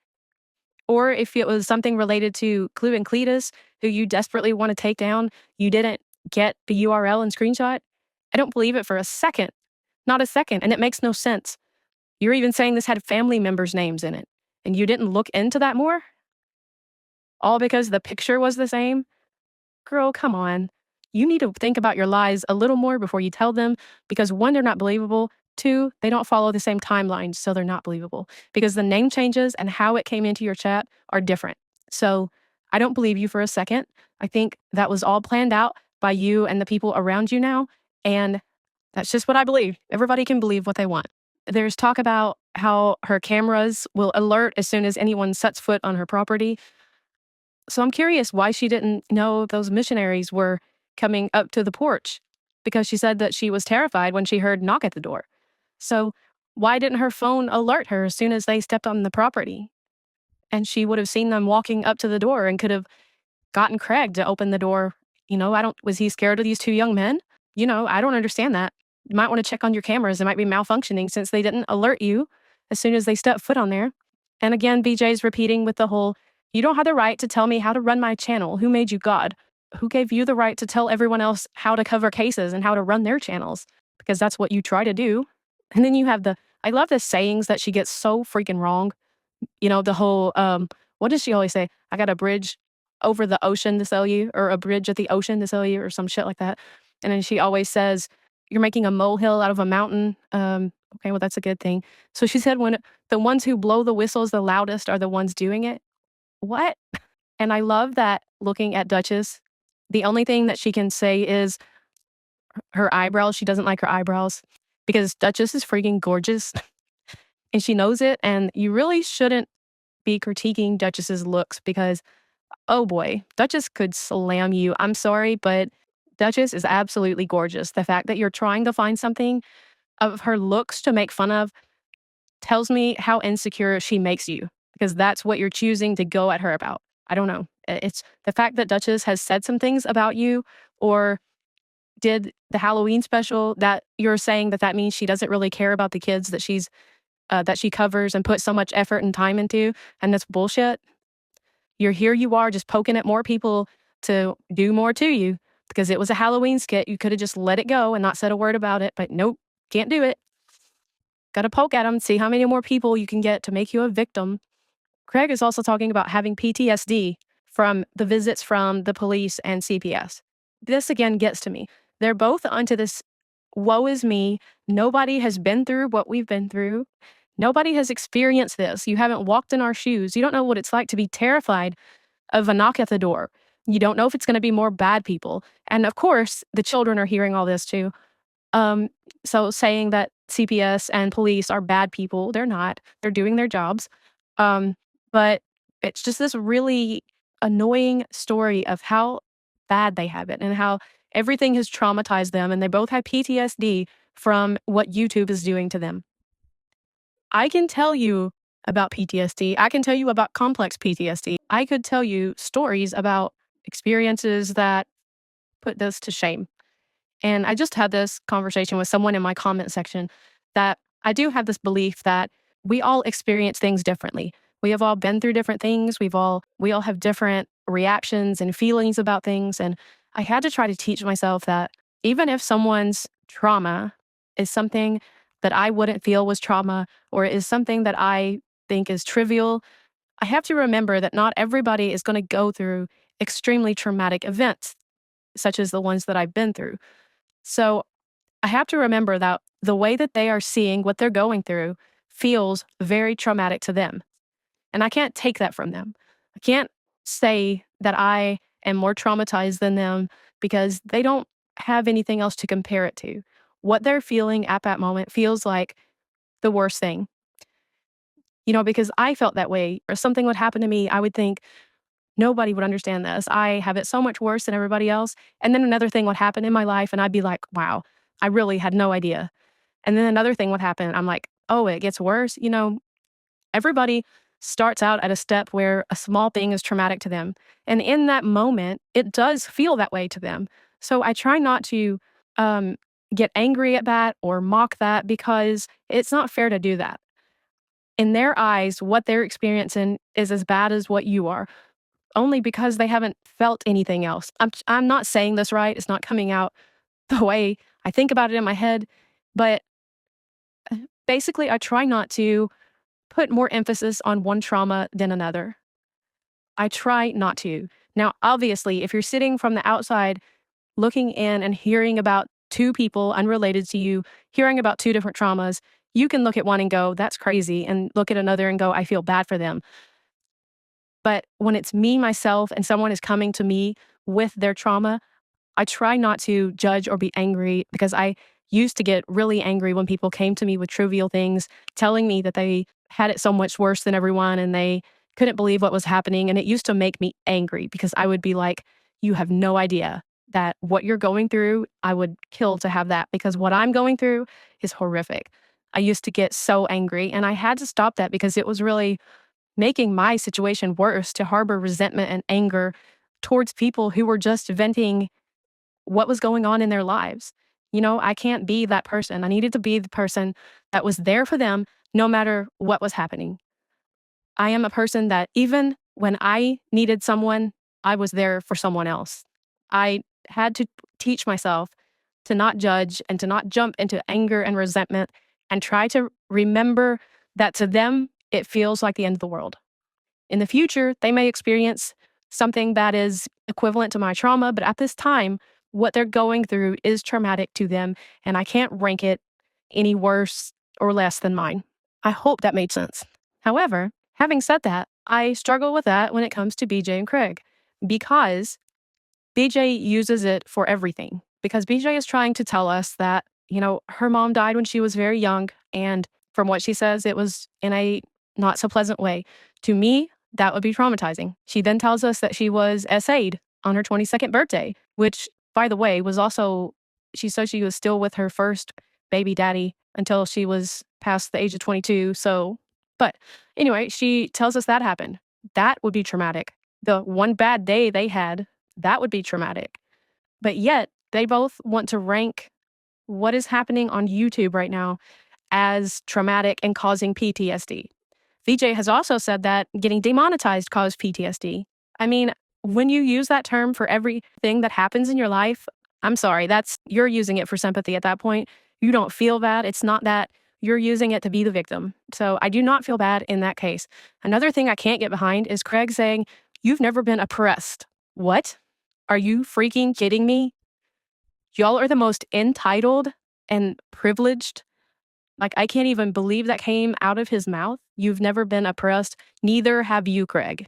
S1: Or if it was something related to Clue and Cletus, who you desperately want to take down, you didn't get the URL and screenshot? I don't believe it for a second. Not a second. And it makes no sense. You're even saying this had family members' names in it. And you didn't look into that more? All because the picture was the same? Girl, come on. You need to think about your lies a little more before you tell them because one, they're not believable. Two, they don't follow the same timeline, so they're not believable because the name changes and how it came into your chat are different. So I don't believe you for a second. I think that was all planned out by you and the people around you now. And that's just what I believe. Everybody can believe what they want. There's talk about how her cameras will alert as soon as anyone sets foot on her property. So I'm curious why she didn't know those missionaries were coming up to the porch because she said that she was terrified when she heard knock at the door. So why didn't her phone alert her as soon as they stepped on the property? And she would have seen them walking up to the door and could have gotten Craig to open the door. Was he scared of these two young men? I don't understand that. You might want to check on your cameras. They might be malfunctioning since they didn't alert you as soon as they stepped foot on there. And again, BJ's repeating with the whole, you don't have the right to tell me how to run my channel. Who made you God? Who gave you the right to tell everyone else how to cover cases and how to run their channels? Because that's what you try to do. And then you have I love the sayings that she gets so freaking wrong. The whole, what does she always say? I got a bridge over the ocean to sell you, or a bridge at the ocean to sell you, or some shit like that. And then she always says, you're making a molehill out of a mountain. Okay, well, that's a good thing. So she said, when the ones who blow the whistles the loudest are the ones doing it. What? And I love that looking at Duchess, the only thing that she can say is her eyebrows. She doesn't like her eyebrows. because Duchess is freaking gorgeous and she knows it. And you really shouldn't be critiquing Duchess's looks because, oh boy, Duchess could slam you. I'm sorry, but Duchess is absolutely gorgeous. The fact that you're trying to find something of her looks to make fun of tells me how insecure she makes you because that's what you're choosing to go at her about. I don't know. It's the fact that Duchess has said some things about you or did the Halloween special that you're saying that means she doesn't really care about the kids that she covers and puts so much effort and time into, and that's bullshit. You are just poking at more people to do more to you because it was a Halloween skit. You could have just let it go and not said a word about it, but nope, can't do it. Got to poke at them, see how many more people you can get to make you a victim. Craig is also talking about having PTSD from the visits from the police and CPS. This again gets to me. They're both onto this woe is me. Nobody has been through what we've been through. Nobody has experienced this. You haven't walked in our shoes. You don't know what it's like to be terrified of a knock at the door. You don't know if it's going to be more bad people. And of course, the children are hearing all this too. Um, so saying that CPS and police are bad people, they're not. They're doing their jobs. Um, but it's just this really annoying story of how bad they have it and how everything has traumatized them, and they both have PTSD from what YouTube is doing to them. I can tell you about PTSD. I can tell you about complex PTSD. I could tell you stories about experiences that put this to shame. And I just had this conversation with someone in my comment section that I do have this belief that we all experience things differently. We have all been through different things. We all have different reactions and feelings about things. And I had to try to teach myself that even if someone's trauma is something that I wouldn't feel was trauma or is something that I think is trivial, I have to remember that not everybody is going to go through extremely traumatic events, such as the ones that I've been through. So I have to remember that the way that they are seeing what they're going through feels very traumatic to them. And I can't take that from them. I can't say that I am more traumatized than them because they don't have anything else to compare it to. What they're feeling at that moment feels like the worst thing. Because I felt that way, or something would happen to me, I would think, nobody would understand this. I have it so much worse than everybody else. And then another thing would happen in my life, and I'd be like, wow, I really had no idea. And then another thing would happen. I'm like, oh, it gets worse. Everybody starts out at a step where a small thing is traumatic to them. And in that moment, it does feel that way to them. So I try not to um, get angry at that or mock that because it's not fair to do that. In their eyes, what they're experiencing is as bad as what you are, only because they haven't felt anything else. I'm not saying this right. It's not coming out the way I think about it in my head. But basically, I try not to put more emphasis on one trauma than another. I try not to. Now, obviously, if you're sitting from the outside looking in and hearing about two people unrelated to you, hearing about two different traumas, you can look at one and go, that's crazy, and look at another and go, I feel bad for them. But when it's me, myself, and someone is coming to me with their trauma, I try not to judge or be angry because I used to get really angry when people came to me with trivial things, telling me that they had it so much worse than everyone and they couldn't believe what was happening. And it used to make me angry because I would be like, you have no idea that what you're going through, I would kill to have that because what I'm going through is horrific. I used to get so angry and I had to stop that because it was really making my situation worse to harbor resentment and anger towards people who were just venting what was going on in their lives. I can't be that person. I needed to be the person that was there for them no matter what was happening. I am a person that even when I needed someone, I was there for someone else. I had to teach myself to not judge and to not jump into anger and resentment and try to remember that to them, it feels like the end of the world. In the future, they may experience something that is equivalent to my trauma, but at this time, what they're going through is traumatic to them, and I can't rank it any worse or less than mine. I hope that made sense. However, having said that, I struggle with that when it comes to BJ and Craig because BJ uses it for everything. Because BJ is trying to tell us that her mom died when she was very young, and from what she says, it was in a not so pleasant way. To me, that would be traumatizing. She then tells us that she was SA'd on her 22nd birthday, which, by the way, was also, she said she was still with her first baby daddy until she was past the age of 22. So, but anyway, she tells us that happened. That would be traumatic. The one bad day they had, that would be traumatic. But yet, they both want to rank what is happening on YouTube right now as traumatic and causing PTSD. VJ has also said that getting demonetized caused PTSD. I mean, when you use that term for everything that happens in your life, I'm sorry, you're using it for sympathy at that point. You don't feel bad. It's not that. You're using it to be the victim. So I do not feel bad in that case. Another thing I can't get behind is Craig saying, "You've never been oppressed." What? Are you freaking kidding me? Y'all are the most entitled and privileged. Like, I can't even believe that came out of his mouth. You've never been oppressed. Neither have you, Craig.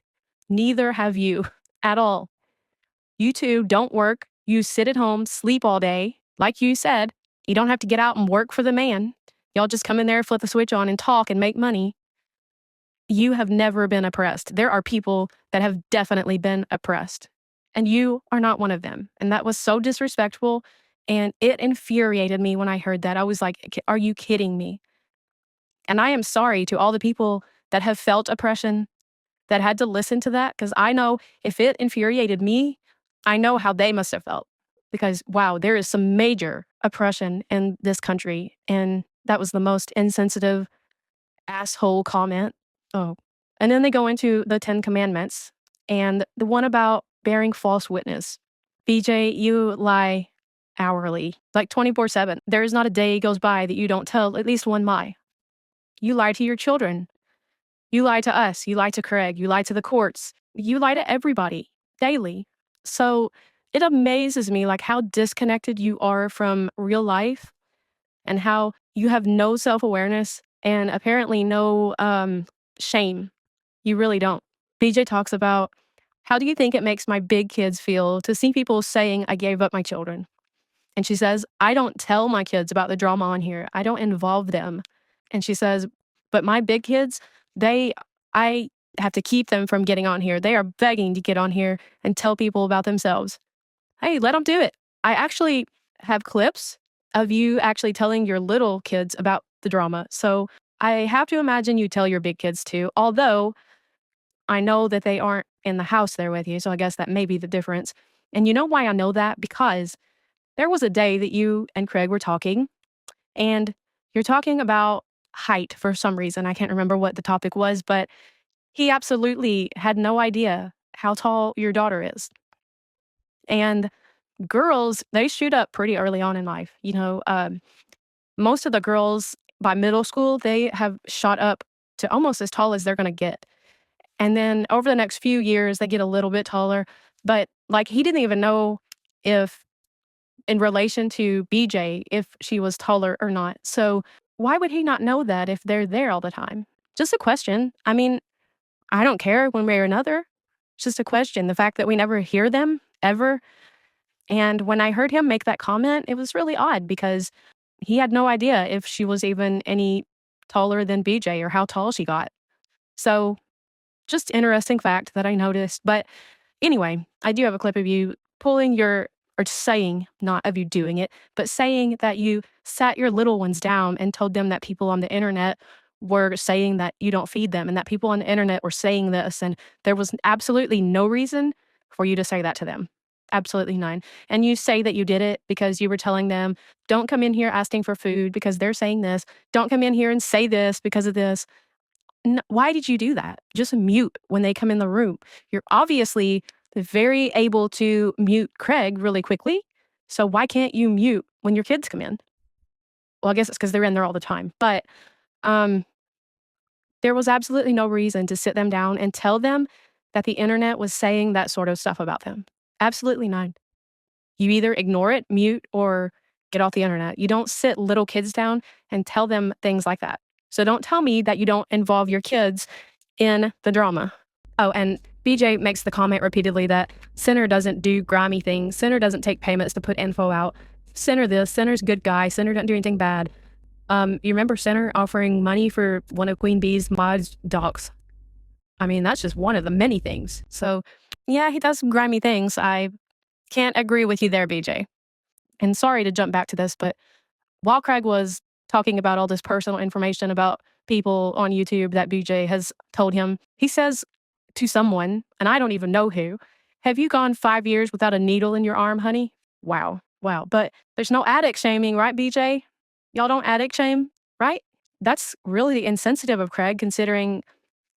S1: Neither have you at all. You two don't work. You sit at home, sleep all day. Like you said, you don't have to get out and work for the man. Y'all just come in there, flip the switch on, and talk and make money. You have never been oppressed. There are people that have definitely been oppressed, and you are not one of them. And that was so disrespectful, and it infuriated me when I heard that. I was like, Are you kidding me?" And I am sorry to all the people that have felt oppression, that had to listen to that, because I know if it infuriated me, I know how they must have felt. Because, wow, there is some major oppression in this country. And that was the most insensitive asshole comment. Oh. And then they go into the 10 Commandments and the one about bearing false witness. BJ, you lie hourly, like 24/7. There is not a day goes by that you don't tell at least one lie. You lie to your children. You lie to us. You lie to Craig. You lie to the courts. You lie to everybody daily. So it amazes me like how disconnected you are from real life and how you have no self-awareness and apparently no shame. You really don't. BJ talks about, how do you think it makes my big kids feel to see people saying I gave up my children? And she says, I don't tell my kids about the drama on here. I don't involve them. And she says, but my big kids, I have to keep them from getting on here. They are begging to get on here and tell people about themselves. Hey, let them do it. I actually have clips of you actually telling your little kids about the drama. So I have to imagine you tell your big kids too, although I know that they aren't in the house there with you. So I guess that may be the difference. And you know why I know that? Because there was a day that you and Craig were talking, and you're talking about height for some reason. I can't remember what the topic was, but he absolutely had no idea how tall your daughter is. And girls, they shoot up pretty early on in life. Most of the girls by middle school, they have shot up to almost as tall as they're going to get. And then over the next few years, they get a little bit taller. But like, he didn't even know if, in relation to BJ, if she was taller or not. So why would he not know that if they're there all the time? Just a question. I mean, I don't care one way or another. It's just a question. The fact that we never hear them ever. And when I heard him make that comment, it was really odd because he had no idea if she was even any taller than BJ or how tall she got. So just interesting fact that I noticed. But anyway, I do have a clip of you pulling or saying, not of you doing it, but saying that you sat your little ones down and told them that people on the internet were saying that you don't feed them and that people on the internet were saying this. And there was absolutely no reason for you to say that to them. Absolutely none. And you say that you did it because you were telling them, don't come in here asking for food because they're saying this. Don't come in here and say this because of this. Why did you do that? Just mute when they come in the room. You're obviously very able to mute Craig really quickly. So why can't you mute when your kids come in? Well, I guess it's because they're in there all the time. But there was absolutely no reason to sit them down and tell them that the internet was saying that sort of stuff about them. Absolutely none. You either ignore it, mute, or get off the internet. You don't sit little kids down and tell them things like that. So don't tell me that you don't involve your kids in the drama. Oh, and BJ makes the comment repeatedly that Center doesn't do grimy things. Center doesn't take payments to put info out. Center this, Center's a good guy, Center doesn't do anything bad. You remember Center offering money for one of Queen Bee's mod's dogs? I mean, that's just one of the many things. So, yeah, he does some grimy things. I can't agree with you there, BJ. And sorry to jump back to this, but while Craig was talking about all this personal information about people on YouTube that BJ has told him, he says to someone, and I don't even know who, have you gone 5 years without a needle in your arm, honey? Wow. Wow. But there's no addict shaming, right, BJ? Y'all don't addict shame, right? That's really insensitive of Craig, considering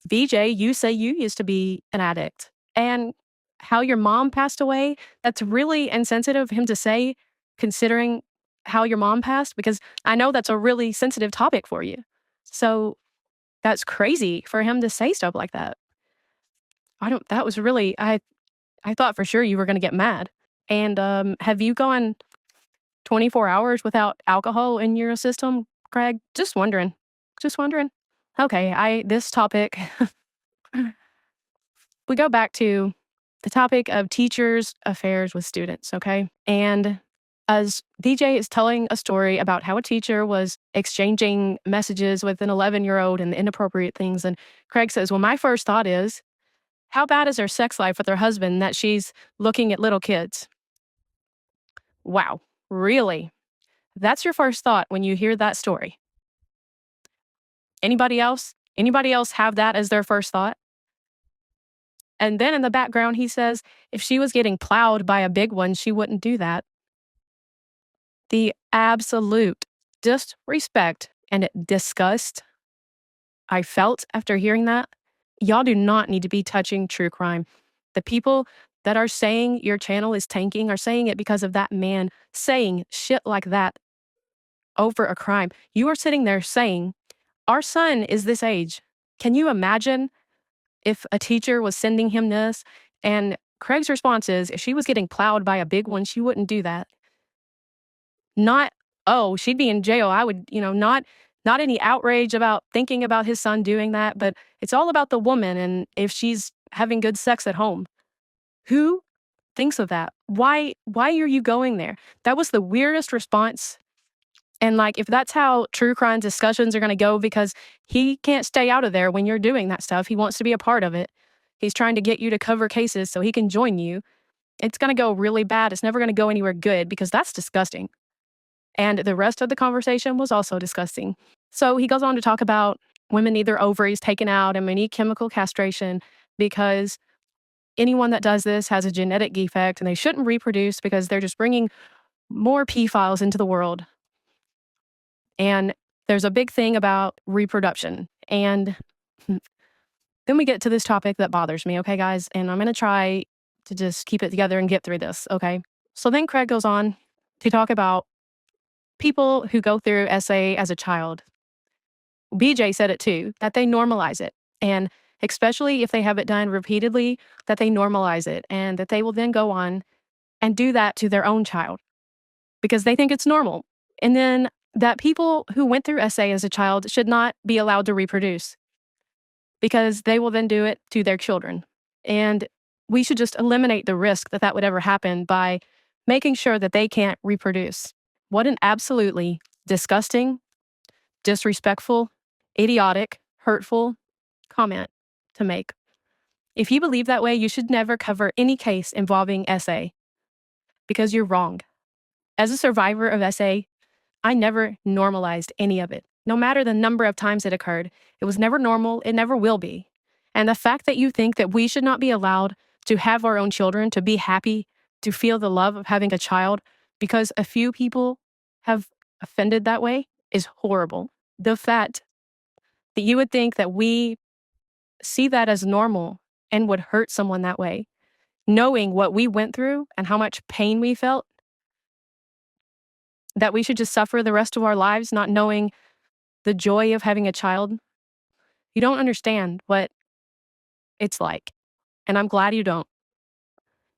S1: BJ, you say you used to be an addict. And how your mom passed away, that's really insensitive of him to say, considering how your mom passed, because I know that's a really sensitive topic for you. So that's crazy for him to say stuff like that. That was really, I thought for sure you were going to get mad. And have you gone 24 hours without alcohol in your system, Craig? Just wondering. Just wondering. Okay, this topic, we go back to the topic of teachers' affairs with students, okay? And as DJ is telling a story about how a teacher was exchanging messages with an 11-year-old and inappropriate things, and Craig says, well, my first thought is, how bad is her sex life with her husband that she's looking at little kids? Wow, really? That's your first thought when you hear that story. Anybody else? Anybody else have that as their first thought? And then in the background, he says, if she was getting plowed by a big one, she wouldn't do that. The absolute disrespect and disgust I felt after hearing that. Y'all do not need to be touching true crime. The people that are saying your channel is tanking are saying it because of that man saying shit like that over a crime. You are sitting there saying, our son is this age. Can you imagine if a teacher was sending him this? And Craig's response is, if she was getting plowed by a big one, she wouldn't do that. Not, oh, she'd be in jail. I would, not any outrage about thinking about his son doing that, but it's all about the woman and if she's having good sex at home. Who thinks of that? Why are you going there? That was the weirdest response. And like, if that's how true crime discussions are going to go, because he can't stay out of there when you're doing that stuff. He wants to be a part of it. He's trying to get you to cover cases so he can join you. It's going to go really bad. It's never going to go anywhere good because that's disgusting. And the rest of the conversation was also disgusting. So he goes on to talk about women need their ovaries taken out and we need chemical castration because anyone that does this has a genetic defect and they shouldn't reproduce because they're just bringing more P-files into the world. And there's a big thing about reproduction. And then we get to this topic that bothers me, okay, guys? And I'm going to try to just keep it together and get through this, okay? So then Craig goes on to talk about people who go through SA as a child. BJ said it too, that they normalize it. And especially if they have it done repeatedly, that they normalize it and that they will then go on and do that to their own child because they think it's normal. And then that people who went through SA as a child should not be allowed to reproduce because they will then do it to their children. And we should just eliminate the risk that that would ever happen by making sure that they can't reproduce. What an absolutely disgusting, disrespectful, idiotic, hurtful comment to make. If you believe that way, you should never cover any case involving SA because you're wrong. As a survivor of SA, I never normalized any of it. No matter the number of times it occurred, it was never normal, it never will be. And the fact that you think that we should not be allowed to have our own children, to be happy, to feel the love of having a child because a few people have offended that way is horrible. The fact that you would think that we see that as normal and would hurt someone that way, knowing what we went through and how much pain we felt, that we should just suffer the rest of our lives not knowing the joy of having a child. You don't understand what it's like. And I'm glad you don't.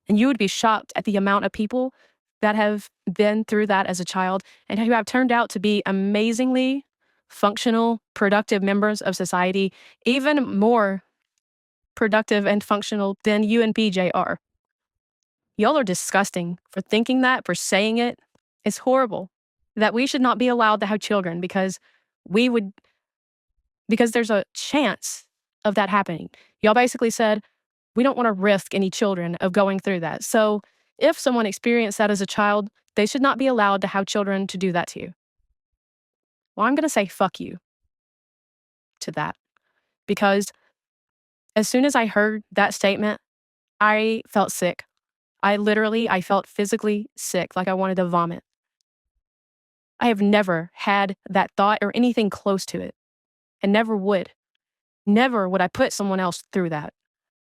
S1: And you would be shocked at the amount of people that have been through that as a child and who have turned out to be amazingly functional, productive members of society, even more productive and functional than you and BJ are. Y'all are disgusting for thinking that, for saying it. It's horrible that we should not be allowed to have children we would because there's a chance of that happening. Y'all basically said, we don't want to risk any children of going through that. So if someone experienced that as a child, they should not be allowed to have children to do that to you. Well, I'm going to say fuck you to that because as soon as I heard that statement, I felt sick. I felt physically sick, like I wanted to vomit. I have never had that thought or anything close to it and never would. Never would I put someone else through that.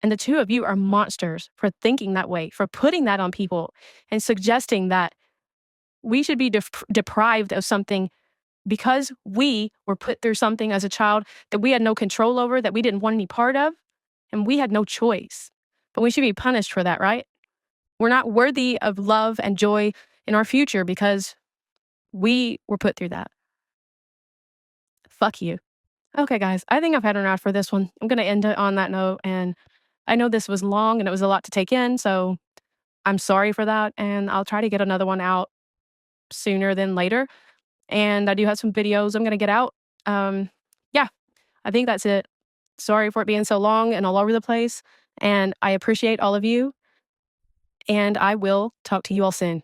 S1: And the two of you are monsters for thinking that way, for putting that on people and suggesting that we should be deprived of something because we were put through something as a child that we had no control over, that we didn't want any part of, and we had no choice. But we should be punished for that, right? We're not worthy of love and joy in our future because we were put through that. Fuck you. Okay, guys, I think I've had enough for this one. I'm going to end it on that note. And I know this was long and it was a lot to take in. So I'm sorry for that. And I'll try to get another one out sooner than later. And I do have some videos I'm going to get out. Yeah, I think that's it. Sorry for it being so long and all over the place. And I appreciate all of you. And I will talk to you all soon.